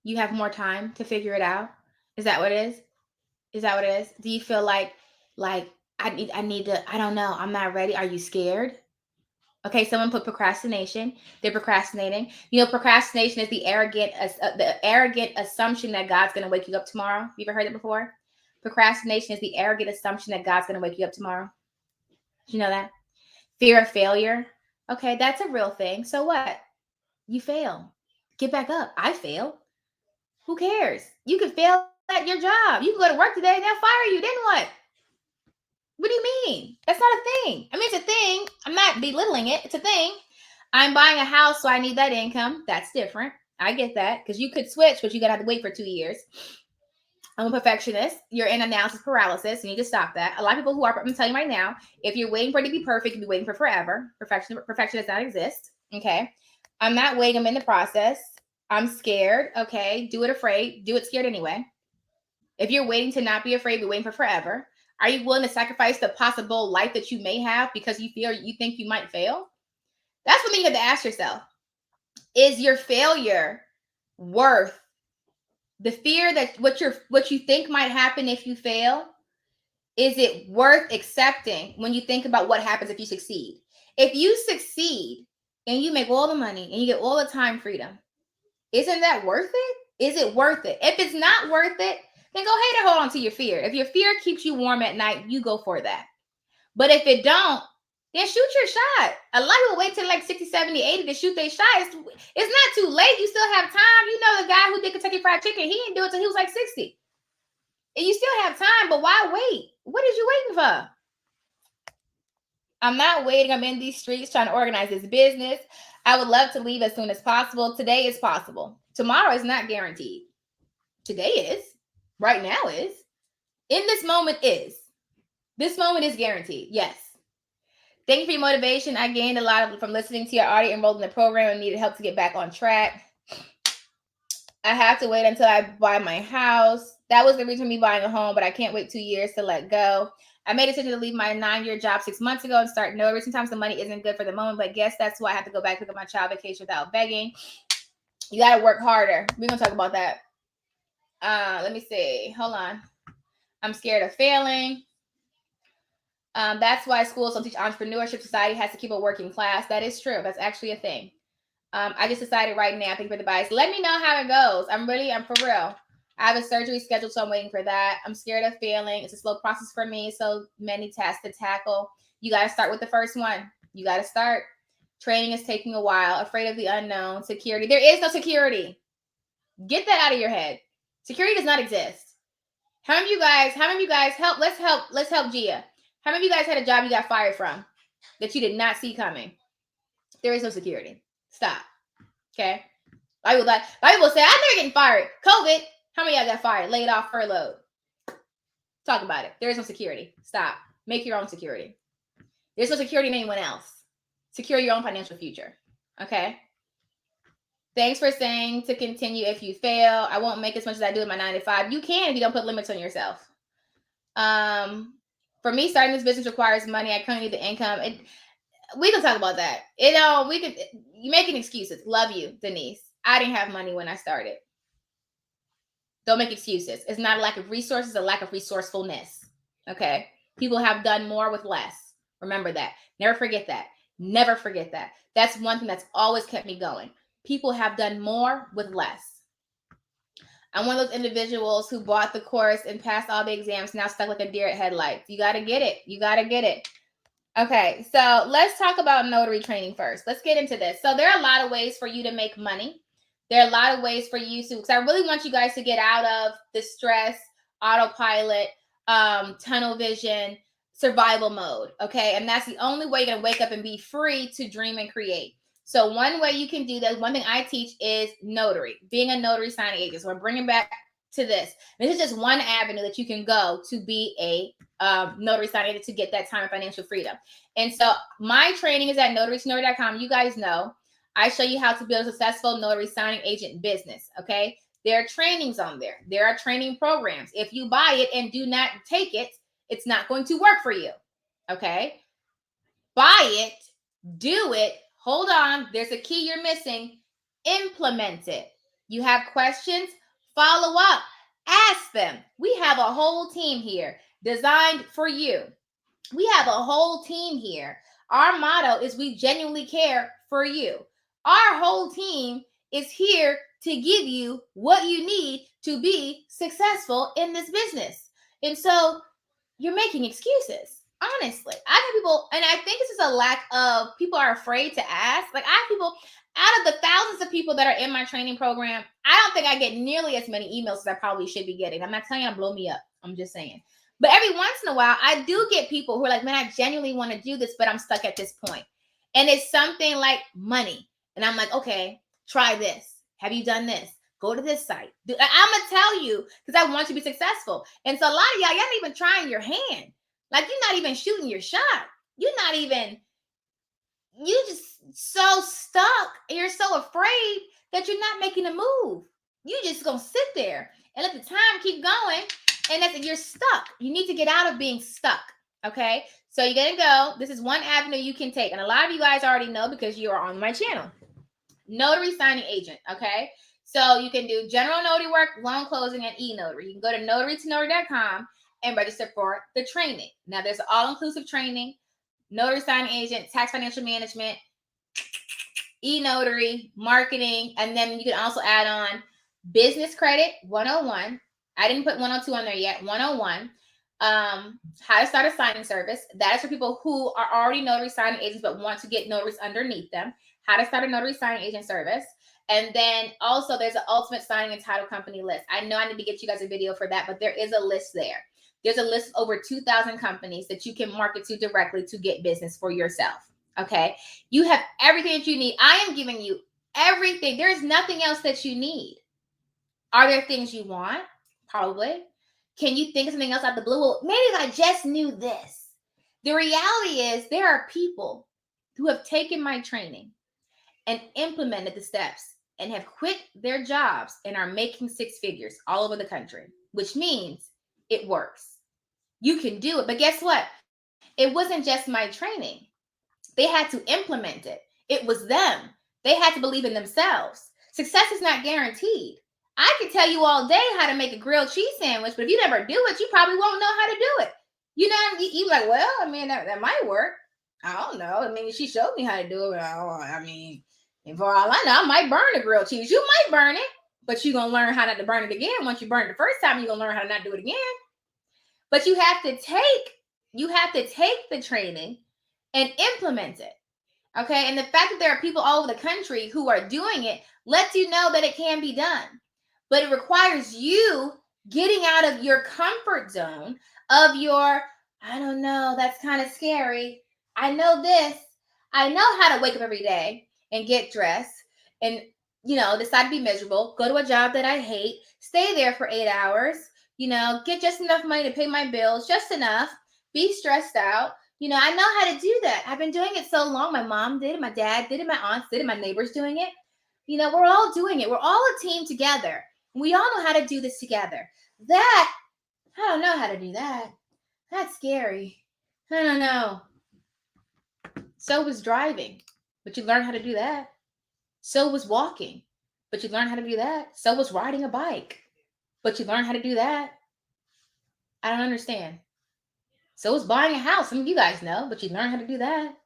You have more time to figure it out? Is that what it is? Is that what it is? Do you feel like I need to, I don't know, I'm not ready? Are you scared? Okay, someone put procrastination. They're procrastinating. Procrastination is the arrogant assumption that God's going to wake you up tomorrow. You ever heard it before? Procrastination is the arrogant assumption that God's going to wake you up tomorrow. Did you know that? Fear of failure. Okay, that's a real thing. So what? You fail. Get back up. I fail. Who cares? You can fail at your job. You can go to work today and they'll fire you. Then what? What do you mean? That's not a thing. I mean, it's a thing. I'm not belittling it. It's a thing. I'm buying a house, so I need that income. That's different. I get that because you could switch, but you're going to have to wait for 2 years. I'm a perfectionist. You're in analysis paralysis. You need to stop that. A lot of people who are, I'm telling you right now, if you're waiting for it to be perfect, you'll be waiting for forever. Perfection does not exist. Okay. I'm not waiting. I'm in the process. I'm scared. Okay. Do it afraid. Do it scared anyway. If you're waiting to not be afraid, be waiting for forever. Are you willing to sacrifice the possible life that you may have because you think you might fail? That's what you have to ask yourself. Is your failure worth the fear that what you think might happen if you fail? Is it worth accepting when you think about what happens if you succeed? If you succeed and you make all the money and you get all the time freedom, isn't that worth it? Is it worth it? If it's not worth it, then go ahead and hold on to your fear. If your fear keeps you warm at night, you go for that. But if it don't, then shoot your shot. A lot of people wait till like 60, 70, 80 to shoot their shot. It's not too late. You still have time. You know the guy who did Kentucky Fried Chicken, he didn't do it till he was like 60. And you still have time, but why wait? What is you waiting for? I'm not waiting. I'm in these streets trying to organize this business. I would love to leave as soon as possible. Today is possible. Tomorrow is not guaranteed. Today is. Right now is. In this moment is. This moment is guaranteed. Yes. Thank you for your motivation. I gained a lot from listening to your audio, enrolled in the program, and needed help to get back on track. I have to wait until I buy my house. That was the reason for me buying a home, but I can't wait 2 years to let go. I made a decision to leave my 9-year job 6 months ago and start over. Sometimes the money isn't good for the moment, but I guess that's why I have to go back to pick up my child vacation without begging. You got to work harder. We're going to talk about that. Let me see. Hold on. I'm scared of failing. That's why schools don't teach entrepreneurship. Society has to keep a working class. That is true. That's actually a thing. I just decided right now, thank you for the advice. Let me know how it goes. I'm for real. I have a surgery scheduled, so I'm waiting for that. I'm scared of failing. It's a slow process for me. So many tasks to tackle. You got to start with the first one. You got to start. Training is taking a while. Afraid of the unknown. Security. There is no security. Get that out of your head. Security does not exist. How many of you guys help? Let's help Gia. How many of you guys had a job you got fired from that you did not see coming? There is no security. Stop. Okay. I would like, people say, I'm never getting fired. COVID. How many of y'all got fired, laid off, furloughed? Talk about it. There is no security. Stop. Make your own security. There's no security in anyone else. Secure your own financial future. Okay? Thanks for saying to continue if you fail. I won't make as much as I do in my 9 to 5. You can if you don't put limits on yourself. For me, starting this business requires money. I currently need the income. We can talk about that. You making excuses. Love you, Denise. I didn't have money when I started. Don't make excuses. It's not a lack of resources, it's a lack of resourcefulness. Okay? People have done more with less. Remember that. Never forget that. Never forget that. That's one thing that's always kept me going. People have done more with less. I'm one of those individuals who bought the course and passed all the exams, now stuck like a deer at headlights. You got to get it. You got to get it. Okay, so let's talk about notary training first. Let's get into this. So there are a lot of ways for you to make money. There are a lot of ways for you to, because I really want you guys to get out of the stress, autopilot, tunnel vision, survival mode. Okay, and that's the only way you're going to wake up and be free to dream and create. So one way you can do that, one thing I teach is notary, being a notary signing agent. So we're bringing back to this. This is just one avenue that you can go to be a notary signing agent to get that time of financial freedom. And so my training is at notarytonotary.com. You guys know I show you how to build a successful notary signing agent business. Okay. There are trainings on there. There are training programs. If you buy it and do not take it, it's not going to work for you. Okay. Buy it, do it. Hold on. There's a key you're missing. Implement it. You have questions? Follow up. Ask them. We have a whole team here designed for you. We have a whole team here. Our motto is we genuinely care for you. Our whole team is here to give you what you need to be successful in this business. And so you're making excuses. Honestly, I have people, and I think this is a lack of people are afraid to ask. Like I have people out of the thousands of people that are in my training program, I don't think I get nearly as many emails as I probably should be getting. I'm not telling you to blow me up. I'm just saying. But every once in a while, I do get people who are like, man, I genuinely want to do this, but I'm stuck at this point. And it's something like money. And I'm like, okay, try this. Have you done this? Go to this site. I'm going to tell you because I want you to be successful. And so a lot of y'all not even trying your hand. Like you're not even shooting your shot. You just so stuck. You're so afraid that you're not making a move. You just gonna sit there and let the time keep going. And that's you're stuck. You need to get out of being stuck. Okay. So you're gonna go. This is one avenue you can take. And a lot of you guys already know because you are on my channel. Notary signing agent. Okay. So you can do general notary work, loan closing, and e-notary. You can go to notarytonotary.com and register for the training. Now there's an all-inclusive training, notary signing agent, tax financial management, e-notary, marketing, and then you can also add on business credit 101. I didn't put 102 on there yet. 101. How to start a signing service. That is for people who are already notary signing agents but want to get notaries underneath them. How to start a notary signing agent service. And then also there's an ultimate signing and title company list. I know I need to get you guys a video for that, but there is a list there. There's a list of over 2,000 companies that you can market to directly to get business for yourself. Okay. You have everything that you need. I am giving you everything. There is nothing else that you need. Are there things you want? Probably. Can you think of something else out of the blue? Well, maybe if I just knew this. The reality is there are people who have taken my training and implemented the steps and have quit their jobs and are making six figures all over the country, which means it works. You can do it. But guess what? It wasn't just my training. They had to implement it. It was them. They had to believe in themselves. Success is not guaranteed. I could tell you all day how to make a grilled cheese sandwich, but if you never do it, you probably won't know how to do it. You know, you like, well, I mean, that might work. I don't know. I mean, she showed me how to do it. I mean, and for all I know, I might burn the grilled cheese. You might burn it, but you're going to learn how not to burn it again. Once you burn it the first time, you're going to learn how to not do it again. But you have to take the training and implement it. Okay. And the fact that there are people all over the country who are doing it lets you know that it can be done. But it requires you getting out of your comfort zone of your, I don't know, that's kind of scary. I know this. I know how to wake up every day and get dressed and decide to be miserable, go to a job that I hate, stay there for 8 hours, get just enough money to pay my bills, just enough, be stressed out. I know how to do that. I've been doing it so long. My mom did it, my dad did it, my aunts did it, my neighbors doing it. We're all doing it. We're all a team together. We all know how to do this together. That, I don't know how to do that. That's scary. I don't know. So was driving, but you learn how to do that. So was walking, but you learn how to do that. So was riding a bike, but you learn how to do that. I don't understand. So was buying a house. Some of you guys know, but you learn how to do that.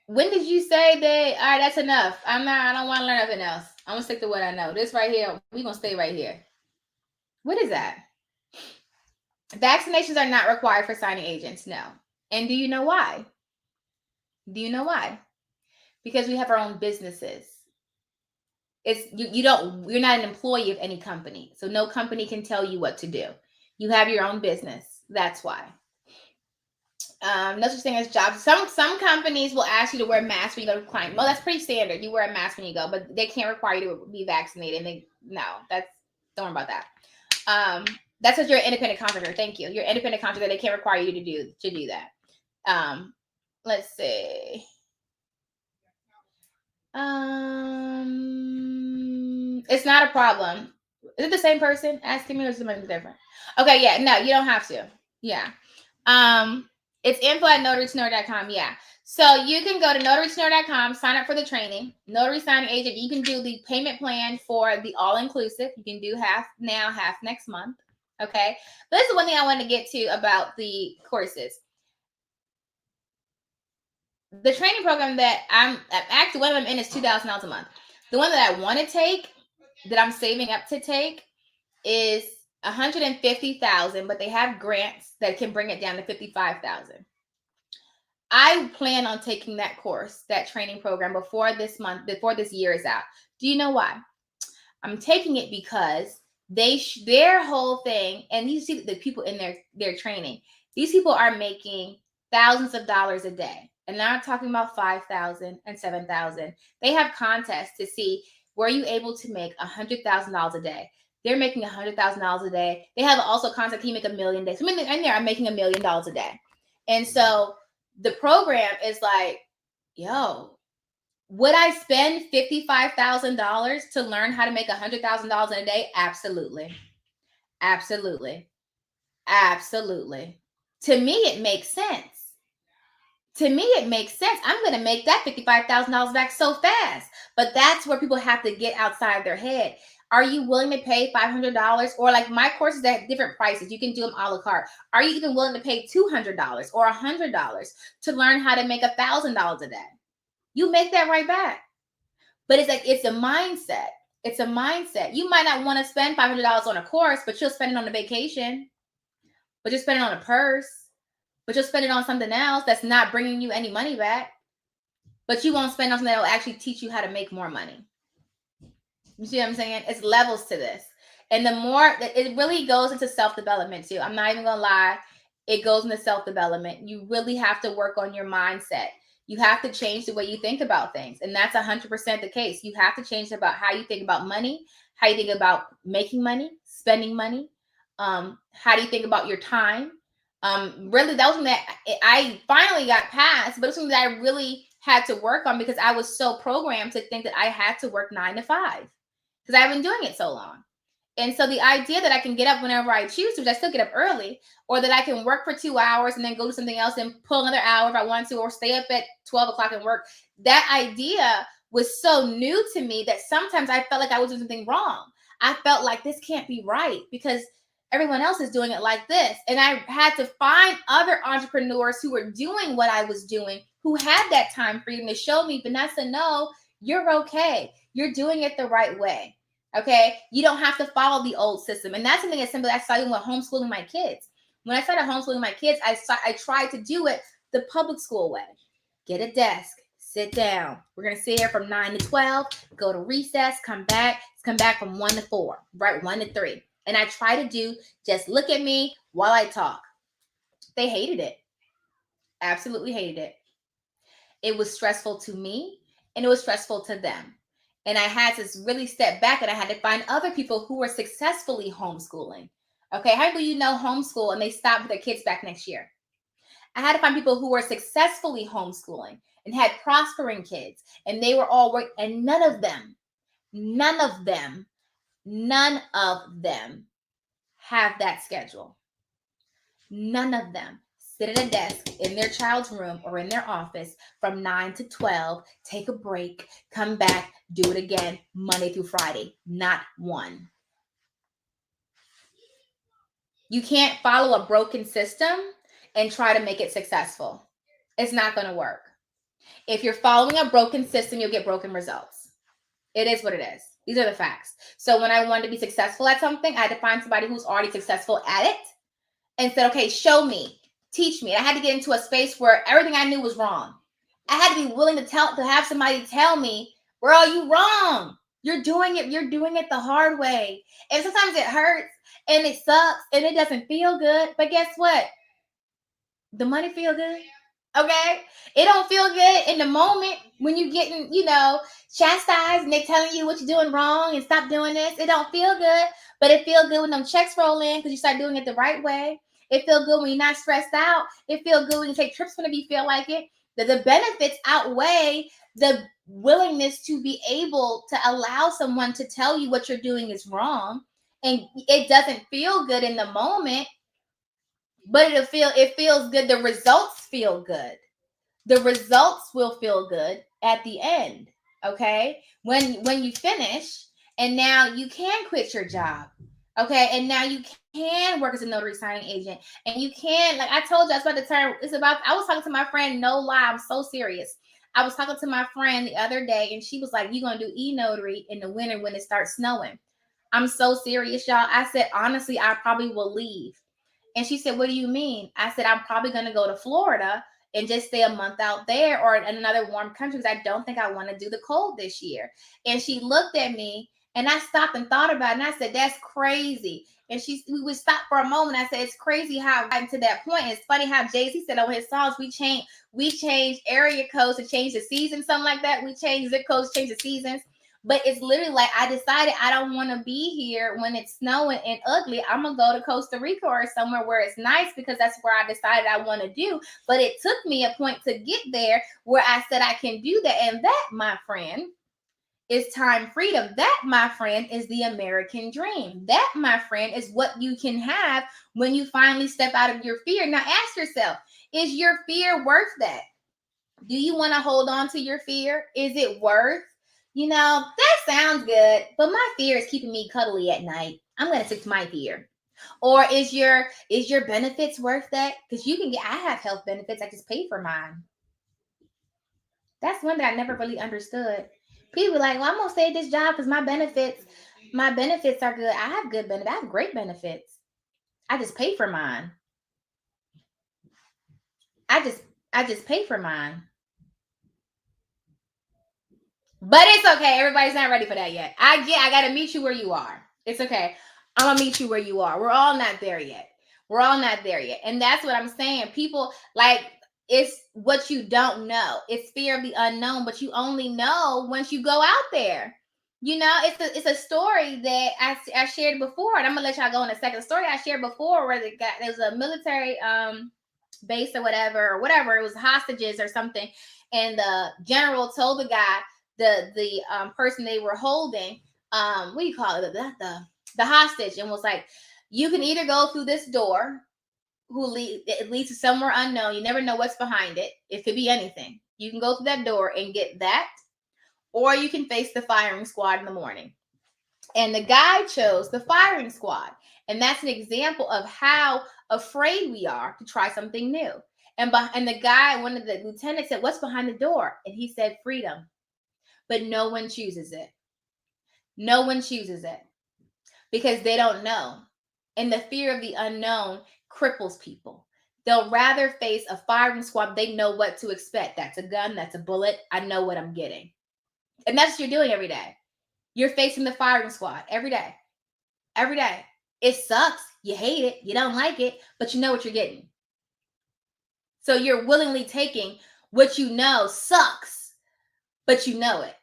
When did you say that? All right, that's enough. I don't want to learn nothing else. I'm gonna stick to what I know. This right here, we're gonna stay right here. What is that? Vaccinations are not required for signing agents, no. And do you know why? Do you know why? Because we have our own businesses. You're not an employee of any company. So no company can tell you what to do. You have your own business. That's why. No such thing as jobs. Some companies will ask you to wear a mask when you go to a client. Well, that's pretty standard. You wear a mask when you go, but they can't require you to be vaccinated. Don't worry about that. That's what you're an independent contractor. Thank you. You're an independent contractor. They can't require you to do that. Let's see. It's not a problem. Is it the same person asking me, or is it something different? Okay, yeah, no, you don't have to. Yeah. It's info@notarytenor.com. Yeah. So you can go to notarytenor.com, sign up for the training. Notary signing agent, you can do the payment plan for the all-inclusive. You can do half now, half next month. Okay. But this is one thing I wanted to get to about the courses. The training program that I'm actually, one of them in is $2,000 a month. The one that I want to take, that I'm saving up to take, is $150,000, but they have grants that can bring it down to $55,000. I plan on taking that course, that training program, before this year is out. Do you know why? I'm taking it because their whole thing, and you see the people in their training, these people are making thousands of dollars a day. And now I'm talking about 5,000 and 7,000. They have contests to see, were you able to make $100,000 a day? They're making $100,000 a day. They have also concept, can you make $1 million a day? So in there, I'm making $1 million a day. And so the program is like, yo, would I spend $55,000 to learn how to make $100,000 in a day? Absolutely. Absolutely. Absolutely. To me, it makes sense. To me, it makes sense. I'm going to make that $55,000 back so fast. But that's where people have to get outside their head. Are you willing to pay $500? Or like my courses at different prices. You can do them a la carte. Are you even willing to pay $200 or $100 to learn how to make $1,000 a day? You make that right back. But it's a mindset. It's a mindset. You might not want to spend $500 on a course, but you'll spend it on a vacation. But you'll spend it on a purse. But you'll spend it on something else that's not bringing you any money back. But you won't spend on something that will actually teach you how to make more money. You see what I'm saying? It's levels to this. And the more, it really goes into self-development too. I'm not even going to lie. It goes into self-development. You really have to work on your mindset. You have to change the way you think about things. And that's 100% the case. You have to change about how you think about money, how you think about making money, spending money. How do you think about your time? Really, that was something that I finally got past, but it was something that I really had to work on because I was so programmed to think that I had to work 9 to 5 because I've been doing it so long. And so the idea that I can get up whenever I choose to, which I still get up early, or that I can work for 2 hours and then go to something else and pull another hour if I want to, or stay up at 12 o'clock and work, that idea was so new to me that sometimes I felt like I was doing something wrong. I felt like this can't be right because everyone else is doing it like this. And I had to find other entrepreneurs who were doing what I was doing, who had that time freedom to show me, Vanessa, no, you're okay. You're doing it the right way. Okay. You don't have to follow the old system. And that's something as simple as I started with homeschooling my kids. When I started homeschooling my kids, I tried to do it the public school way. Get a desk, sit down. We're going to sit here from 9 to 12, go to recess, come back from 1 to 4, right? 1 to 3. And I try to do just look at me while I talk. They hated it. Absolutely hated it. It was stressful to me. and it was stressful to them. And I had to really step back and I had to find other people who were successfully homeschooling. Okay, how many of you know homeschool and they stop with their kids back next year? I had to find people who were successfully homeschooling and had prospering kids, and they were all work, and none of them, none of them, none of them have that schedule. None of them sit at a desk in their child's room or in their office from 9 to 12, take a break, come back, do it again Monday through Friday. Not one. You can't follow a broken system and try to make it successful. It's not going to work. If you're following a broken system, you'll get broken results. It is what it is. These are the facts. So when I wanted to be successful at something, I had to find somebody who's already successful at it and said, okay, show me, teach me. And I had to get into a space where everything I knew was wrong. I had to be willing to have somebody tell me, where are you wrong? You're doing it the hard way. And sometimes it hurts and it sucks and it doesn't feel good. But guess what? The money feel good. Okay? It don't feel good in the moment when you're getting, chastised and they're telling you what you're doing wrong and stop doing this. It don't feel good, but it feel good when them checks roll in because you start doing it the right way. It feel good when you're not stressed out. It feel good when you take trips whenever you feel like it. The benefits outweigh the willingness to be able to allow someone to tell you what you're doing is wrong. And it doesn't feel good in the moment, but it feels good. The results feel good. The results will feel good at the end. Okay, when you finish, and now you can quit your job. Okay, and now you can work as a notary signing agent, and you can, like I told you, I was about to turn. I was talking to my friend. No lie, I'm so serious. I was talking to my friend the other day, and she was like, "You gonna do e-notary in the winter when it starts snowing?" I'm so serious, y'all. I said, honestly, I probably will leave. And she said, what do you mean? I said, I'm probably going to go to Florida and just stay a month out there or in another warm country because I don't think I want to do the cold this year. And she looked at me and I stopped and thought about it. And I said, that's crazy. And we would stop for a moment. I said, it's crazy how I got to that point. It's funny how Jay-Z said on his songs, we change area codes to change the season, something like that. We change zip codes to change the seasons. But it's literally like I decided I don't want to be here when it's snowing and ugly. I'm going to go to Costa Rica or somewhere where it's nice because that's where I decided I want to do. But it took me a point to get there where I said I can do that. And that, my friend, is time freedom. That, my friend, is the American dream. That, my friend, is what you can have when you finally step out of your fear. Now ask yourself, is your fear worth that? Do you want to hold on to your fear? Is it worth? That sounds good, but my fear is keeping me cuddly at night. I'm going to stick to my fear. Or is your benefits worth that? Because I have health benefits. I just pay for mine. That's one that I never really understood. People are like, well, I'm going to stay at this job because my benefits are good. I have good benefits. I have great benefits. I just pay for mine. I just pay for mine. But it's okay. Everybody's not ready for that yet. I got to meet you where you are. It's okay. I'm going to meet you where you are. We're all not there yet. And that's what I'm saying. People, like, it's what you don't know. It's fear of the unknown, but you only know once you go out there. It's a story that I shared before, and I'm going to let y'all go in a second. The story I shared before where there was a military base or whatever. It was hostages or something. And the general told the guy, the person they were holding, what do you call it, the hostage, and was like, you can either go through this door it leads to somewhere unknown. You never know what's behind it. It could be anything. You can go through that door and get that, or you can face the firing squad in the morning. And the guy chose the firing squad. And that's an example of how afraid we are to try something new. And the guy, one of the lieutenants, said, what's behind the door? And he said, freedom. But no one chooses it. No one chooses it because they don't know. And the fear of the unknown cripples people. They'll rather face a firing squad. They know what to expect. That's a gun. That's a bullet. I know what I'm getting. And that's what you're doing every day. You're facing the firing squad every day. Every day. It sucks. You hate it. You don't like it, but you know what you're getting. So you're willingly taking what you know sucks, but you know it.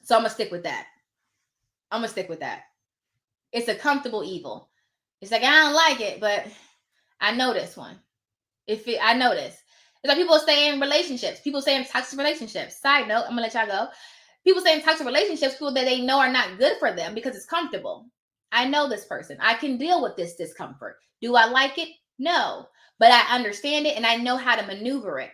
So I'm going to stick with that. It's a comfortable evil. It's like, I don't like it, but I know this one. I know this. It's like people stay in relationships. People stay in toxic relationships. Side note, I'm going to let y'all go. People stay in toxic relationships, people that they know are not good for them because it's comfortable. I know this person. I can deal with this discomfort. Do I like it? No. But I understand it and I know how to maneuver it.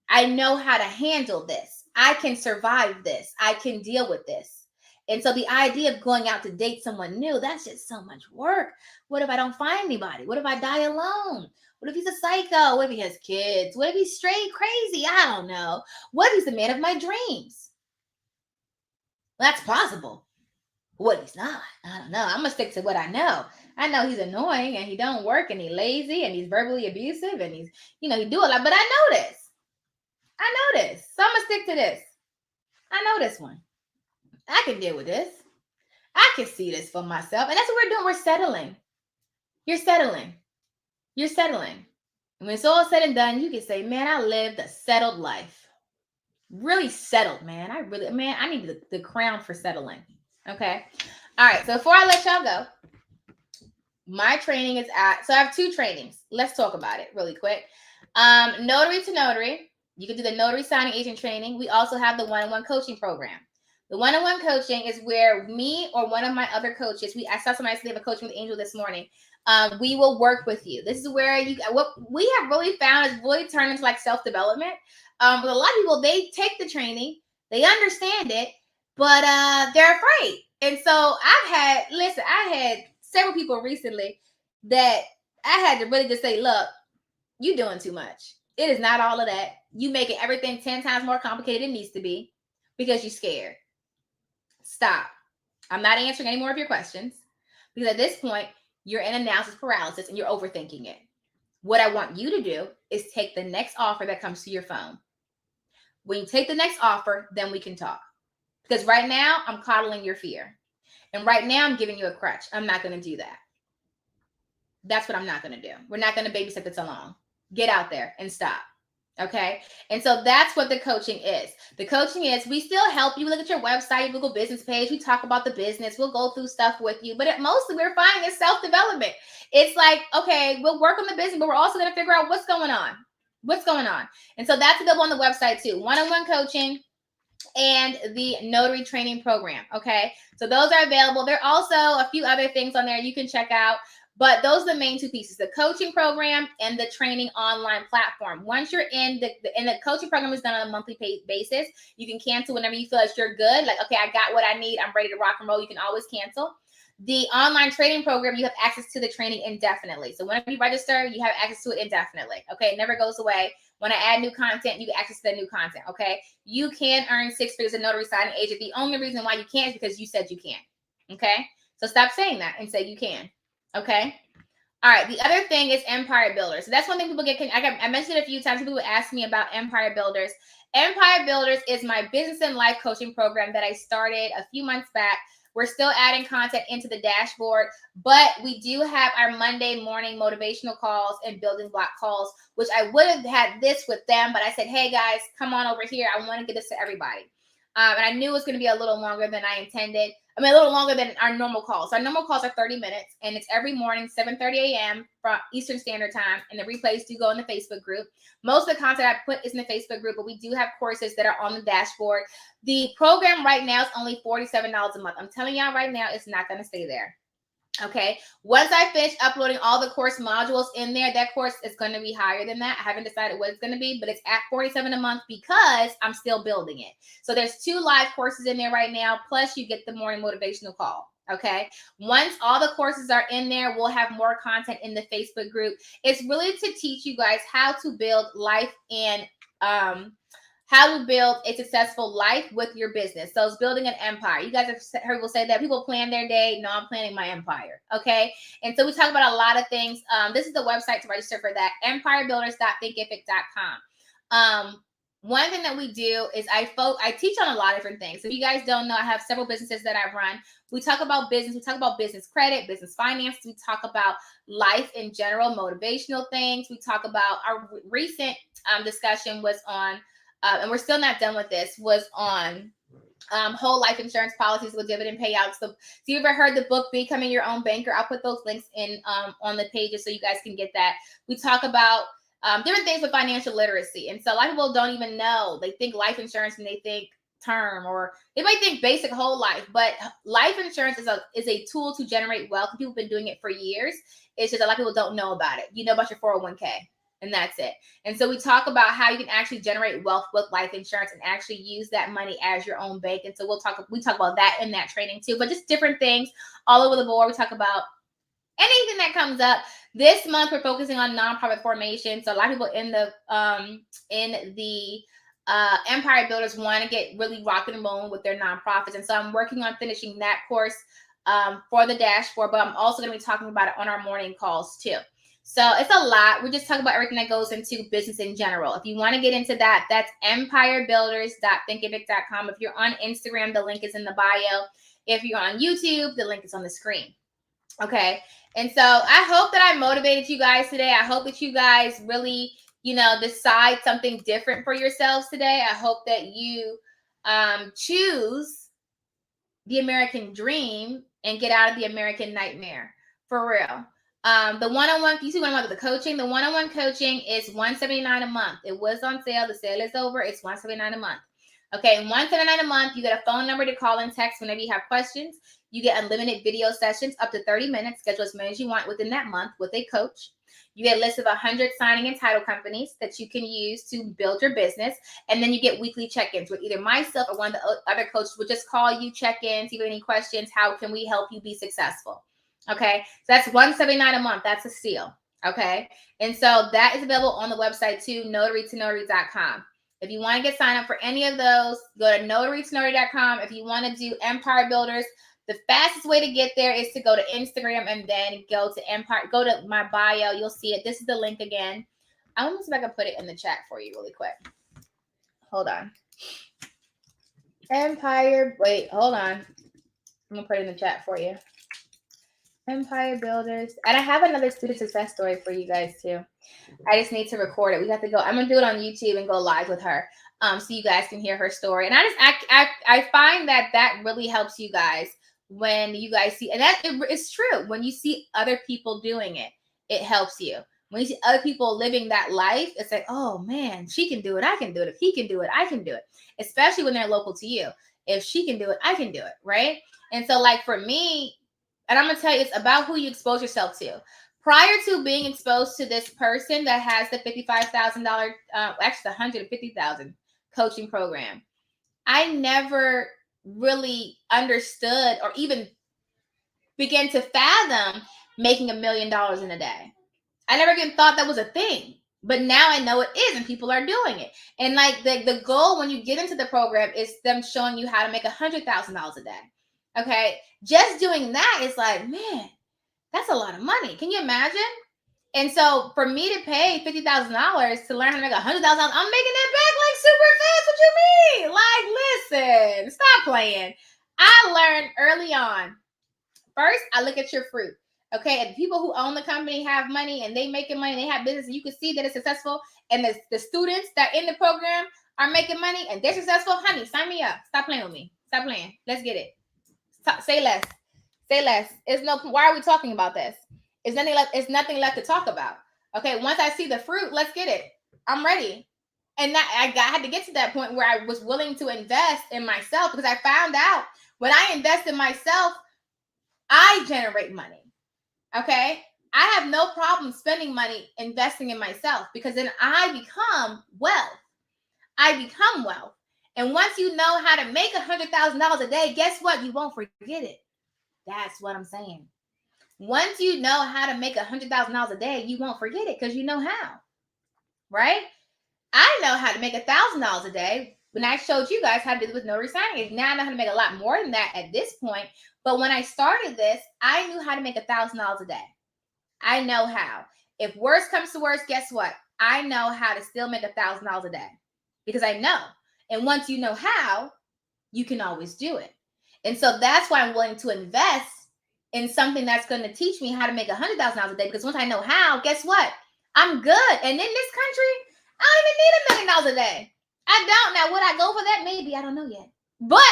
I know how to handle this. I can survive this. I can deal with this. And so the idea of going out to date someone new, that's just so much work. What if I don't find anybody? What if I die alone? What if he's a psycho? What if he has kids? What if he's straight crazy? I don't know. What if he's the man of my dreams? That's possible. What if he's not? I don't know. I'm going to stick to what I know. I know he's annoying and he don't work and he's lazy and he's verbally abusive and he's, he do a lot, but I know this. So I'm going to stick to this. I know this one. I can deal with this. I can see this for myself. And that's what we're doing. We're settling. You're settling. And when it's all said and done, you can say, man, I lived a settled life. Really settled, man. I need the crown for settling. Okay. All right. So before I let y'all go, my training is so I have 2 trainings. Let's talk about it really quick. Notary to notary. You can do the notary signing agent training. We also have the one-on-one coaching program. The one-on-one coaching is where me or one of my other coaches, I saw somebody say they have a coaching with Angel this morning. We will work with you. This is where what we have really found is really turned into like self-development. But a lot of people, they take the training, they understand it, but they're afraid. And so I had several people recently that I had to really just say, look, you're doing too much. It is not all of that. You making everything 10 times more complicated than it needs to be because you're scared. Stop. I'm not answering any more of your questions because at this point, you're in analysis paralysis and you're overthinking it. What I want you to do is take the next offer that comes to your phone. When you take the next offer, then we can talk. Because right now, I'm coddling your fear. And right now, I'm giving you a crutch. I'm not going to do that. That's what I'm not going to do. We're not going to babysit this along. Get out there and stop. Okay. And so that's what the coaching is. The coaching is we still help you look at your website, your Google business page. We talk about the business. We'll go through stuff with you. But mostly we're finding is self-development. It's like, okay, we'll work on the business, but we're also going to figure out what's going on. And so that's available on the website too. One-on-one coaching and the notary training program. Okay. So those are available. There are also a few other things on there you can check out. But those are the main 2 pieces, the coaching program and the training online platform. Once you're in the coaching program is done on a monthly basis. You can cancel whenever you feel like you're good. Like, okay, I got what I need. I'm ready to rock and roll. You can always cancel. The online training program, you have access to the training indefinitely. So whenever you register, you have access to it indefinitely. Okay, it never goes away. When I add new content, you get access to the new content. Okay, you can earn 6 figures as a notary signing agent. The only reason why you can't is because you said you can't. Okay, so stop saying that and say you can. Okay. All right. The other thing is Empire Builders. So that's one thing people get. I mentioned it a few times. People would ask me about Empire Builders. Empire Builders is my business and life coaching program that I started a few months back. We're still adding content into the dashboard, but we do have our Monday morning motivational calls and building block calls, which I would have had this with them, but I said, hey guys, come on over here. I want to get this to everybody. And I knew it was going to be a little longer than I intended. I mean, a little longer than our normal calls. Our normal calls are 30 minutes, and it's every morning, 7:30 a.m. from Eastern Standard Time, and the replays do go in the Facebook group. Most of the content I put is in the Facebook group, but we do have courses that are on the dashboard. The program right now is only $47 a month. I'm telling y'all right now, it's not going to stay there. Okay. Once I finish uploading all the course modules in there, that course is going to be higher than that. I haven't decided what it's going to be, but it's at $47 a month because I'm still building it. So there's 2 live courses in there right now. Plus you get the morning motivational call. Okay. Once all the courses are in there, we'll have more content in the Facebook group. It's really to teach you guys how to build life and, how to build a successful life with your business. So it's building an empire. You guys have heard people say that people plan their day. No, I'm planning my empire. Okay. And so we talk about a lot of things. This is the website to register for that. empirebuilders.thinkific.com. One thing that we do is I teach on a lot of different things. So if you guys don't know, I have several businesses that I run. We talk about business. We talk about business credit, business finance. We talk about life in general, motivational things. We talk about our recent discussion was on and we're still not done with this, was on whole life insurance policies with dividend payouts. So if you ever heard the book Becoming Your Own Banker, I'll put those links in on the pages so you guys can get that. We talk about different things with financial literacy. And so a lot of people don't even know. They think life insurance and they think term, or they might think basic whole life, but life insurance is a tool to generate wealth. People have been doing it for years. It's just a lot of people don't know about it. You know about your 401k. And that's it. And so we talk about how you can actually generate wealth with life insurance and actually use that money as your own bank. And so we talk about that in that training too, but just different things all over the board. We talk about anything that comes up. This month we're focusing on nonprofit formation. So a lot of people in the Empire Builders want to get really rocking and rolling with their nonprofits. And so I'm working on finishing that course for the dashboard, but I'm also going to be talking about it on our morning calls too. So it's a lot. We're just talking about everything that goes into business in general. If you want to get into that, that's empirebuilders.thinkific.com. If you're on Instagram, the link is in the bio. If you're on YouTube, the link is on the screen. Okay. And so I hope that I motivated you guys today. I hope that you guys really, decide something different for yourselves today. I hope that you choose the American dream and get out of the American nightmare, for real. The one-on-one, you see what I'm about the coaching. The one-on-one coaching is $179 a month. It was on sale. The sale is over. It's $179 a month. Okay, $179 a month. You get a phone number to call and text whenever you have questions. You get unlimited video sessions up to 30 minutes. Schedule as many as you want within that month with a coach. You get a list of 100 signing and title companies that you can use to build your business. And then you get weekly check-ins with either myself or one of the other coaches. Would just call you, check in, see if you have any questions. How can we help you be successful? Okay, so that's $179 a month. That's a steal. Okay, and so that is available on the website too, notary2notary.com. If you want to get signed up for any of those, go to notary2notary.com. If you want to do Empire Builders, the fastest way to get there is to go to Instagram and then go to Empire. Go to my bio. You'll see it. This is the link again. I want to see if I can put it in the chat for you really quick. Hold on. Empire. Wait, hold on. I'm going to put it in the chat for you. Empire Builders. And I have another student success story for you guys too. I just need to record it. We have to go. I'm going to do it on YouTube and go live with her. So you guys can hear her story. And I find that really helps you guys when you guys see, and it's true. When you see other people doing it, it helps you. When you see other people living that life, it's like, oh man, she can do it. I can do it. If he can do it, I can do it. Especially when they're local to you. If she can do it, I can do it. Right. And so like for me, and I'm going to tell you, it's about who you expose yourself to. Prior to being exposed to this person that has the $55,000, actually $150,000 coaching program, I never really understood or even began to fathom making $1 million in a day. I never even thought that was a thing. But now I know it is, and people are doing it. And like the goal when you get into the program is them showing you how to make $100,000 a day. Okay, just doing that is like, man, that's a lot of money. Can you imagine? And so for me to pay $50,000 to learn how to make $100,000, I'm making it back like super fast. What you mean? Like, listen, stop playing. I learned early on. First, I look at your fruit. Okay, and people who own the company have money and they making money, they have business, and you can see that it's successful. And the students that are in the program are making money and they're successful. Honey, sign me up. Stop playing with me. Stop playing. Let's get it. Say less. Say less. Why are we talking about this? It's nothing left to talk about. Okay, once I see the fruit, let's get it. I'm ready. And that I had to get to that point where I was willing to invest in myself, because I found out when I invest in myself, I generate money. Okay, I have no problem spending money investing in myself, because then I become wealth. I become wealth. And once you know how to make $100,000 a day, guess what? You won't forget it. That's what I'm saying. Once you know how to make $100,000 a day, you won't forget it because you know how, right? I know how to make $1,000 a day. When I showed you guys how to do it with notary signing, now I know how to make a lot more than that at this point. But when I started this, I knew how to make $1,000 a day. I know how. If worst comes to worst, guess what? I know how to still make $1,000 a day because I know. And once you know how, you can always do it. And so that's why I'm willing to invest in something that's going to teach me how to make $100,000 a day. Because once I know how, guess what? I'm good. And in this country, I don't even need $1 million a day. I don't. Now, would I go for that? Maybe. I don't know yet. But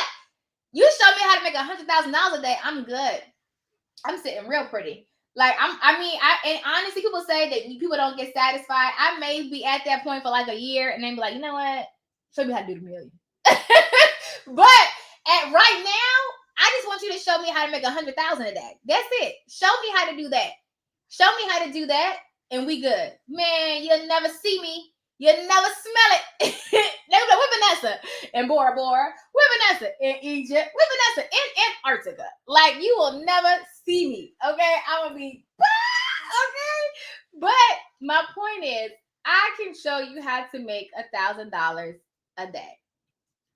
you show me how to make $100,000 a day. I'm good. I'm sitting real pretty. Like and honestly, people say that people don't get satisfied. I may be at that point for like a year, and then be like, you know what? Show me how to do the million. But at right now, I just want you to show me how to make $100,000 a day. That's it. Show me how to do that. Show me how to do that, and we good. Man, you'll never see me. You'll never smell it. They were like, where Vanessa? In Bora Bora. Where Vanessa? In Egypt. Where Vanessa? In Antarctica. Like, you will never see me. Okay? I'm going to be, okay? But my point is, I can show you how to make $1,000 a day.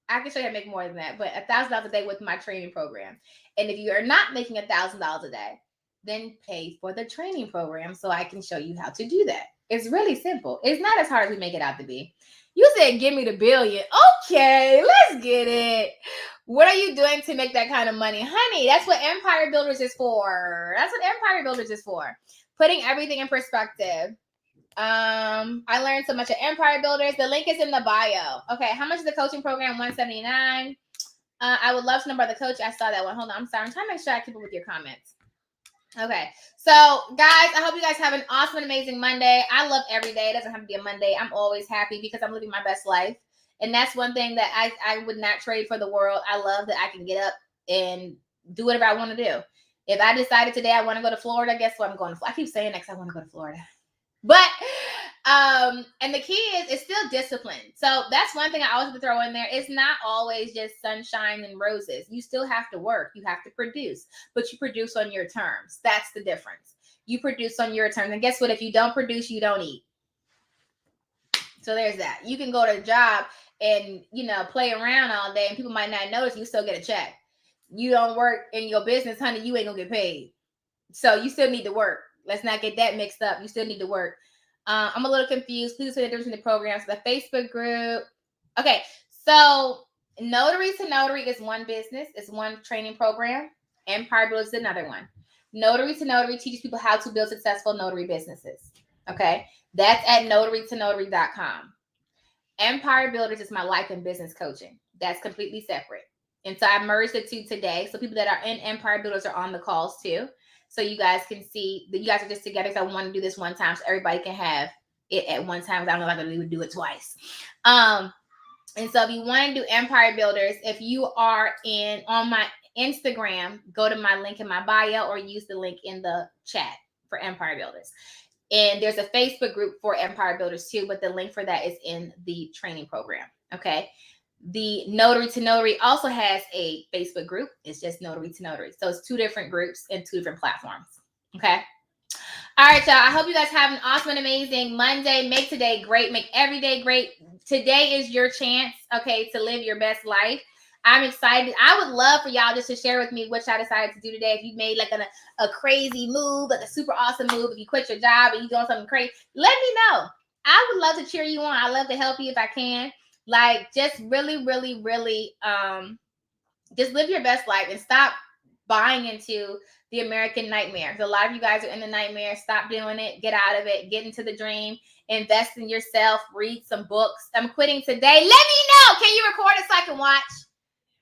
I can show you how to make more than that, but $1,000 a day with my training program. And if you are not making $1,000 a day, then pay for the training program so I can show you how to do that. It's really simple. It's not as hard as we make it out to be. You said, give me the billion. Okay, let's get it. What are you doing to make that kind of money? Honey, that's what Empire Builders is for. That's what Empire Builders is for. Putting everything in perspective. I learned so much at Empire Builders. The link is in the bio. Okay, how much is the coaching program? $179. I would love to know about the coach. I saw that one. Hold on, I'm sorry. I'm trying to make sure I keep up with your comments. Okay, so guys, I hope you guys have an awesome and amazing Monday. I love every day. It doesn't have to be a Monday. I'm always happy because I'm living my best life. And that's one thing that I would not trade for the world. I love that I can get up and do whatever I want to do. If I decided today I want to go to Florida, guess what? I'm going to Florida. I keep saying that because I want to go to Florida. But and the key is it's still discipline. So that's one thing I always have to throw in there. It's not always just sunshine and roses. You still have to work. You have to produce, but you produce on your terms. That's the difference. You produce on your terms. And guess what? If you don't produce, you don't eat. So there's that. You can go to a job and, play around all day and people might not notice, you still get a check. You don't work in your business, honey, you ain't gonna get paid. So you still need to work. Let's not get that mixed up. You still need to work. I'm a little confused. Please say the difference in the programs. The Facebook group. Okay, so Notary to Notary is one business. It's one training program. Empire Builders is another one. Notary to Notary teaches people how to build successful notary businesses. Okay, that's at notarytonotary.com. Empire Builders is my life and business coaching. That's completely separate. And so I merged the two today. So people that are in Empire Builders are on the calls too. So you guys can see that you guys are just together. So I want to do this one time so everybody can have it at one time. I don't know if I can do it twice. And so if you want to do Empire Builders, if you are on my Instagram, go to my link in my bio or use the link in the chat for Empire Builders. And there's a Facebook group for Empire Builders too, but the link for that is in the training program. Okay. The Notary to Notary also has a Facebook group. It's just Notary to Notary. So it's two different groups and two different platforms. Okay. All right, y'all. I hope you guys have an awesome and amazing Monday. Make today great. Make every day great. Today is your chance, okay, to live your best life. I'm excited. I would love for y'all just to share with me what y'all decided to do today. If you made like a crazy move, like a super awesome move, if you quit your job and you doing something crazy, let me know. I would love to cheer you on. I love to help you if I can. Like, just really, really, really, just live your best life and stop buying into the American nightmare. A lot of you guys are in the nightmare. Stop doing it. Get out of it. Get into the dream. Invest in yourself. Read some books. I'm quitting today. Let me know. Can you record it so I can watch?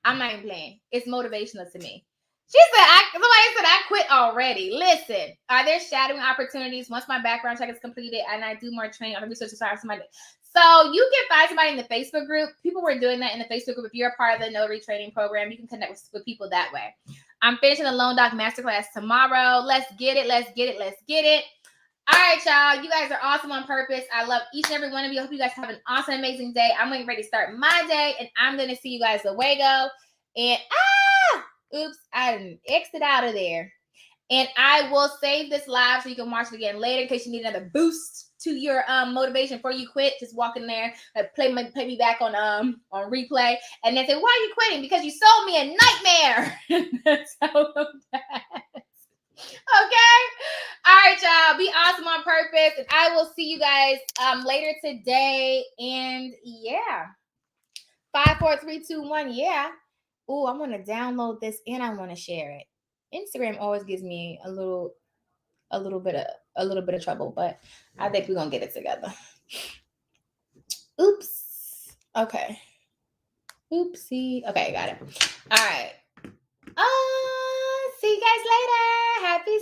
I'm not even playing. It's motivational to me. Somebody said I quit already. Listen, are there shadowing opportunities once my background check is completed and I do more training on the research to start somebody? So you can find somebody in the Facebook group. People were doing that in the Facebook group. If you're a part of the notary training program, you can connect with people that way. I'm finishing the Loan Doc Masterclass tomorrow. Let's get it. Let's get it. Let's get it. All right, y'all. You guys are awesome on purpose. I love each and every one of you. I hope you guys have an awesome, amazing day. I'm getting ready to start my day, and I'm going to see you guys the way go. And, oops, I didn't exit out of there. And I will save this live so you can watch it again later in case you need another boost to your motivation before you quit. Just walk in there, play me back on replay, and then say, "Why are you quitting?" Because you sold me a nightmare. Tell them that. Okay. All right, y'all. Be awesome on purpose, and I will see you guys later today. And yeah, 5, 4, 3, 2, 1. Yeah. Oh, I want to download this and I want to share it. Instagram always gives me a little bit of trouble, but I think we're gonna get it together. Oops. Okay. Oopsie. Okay, got it. All right. See you guys later. Happy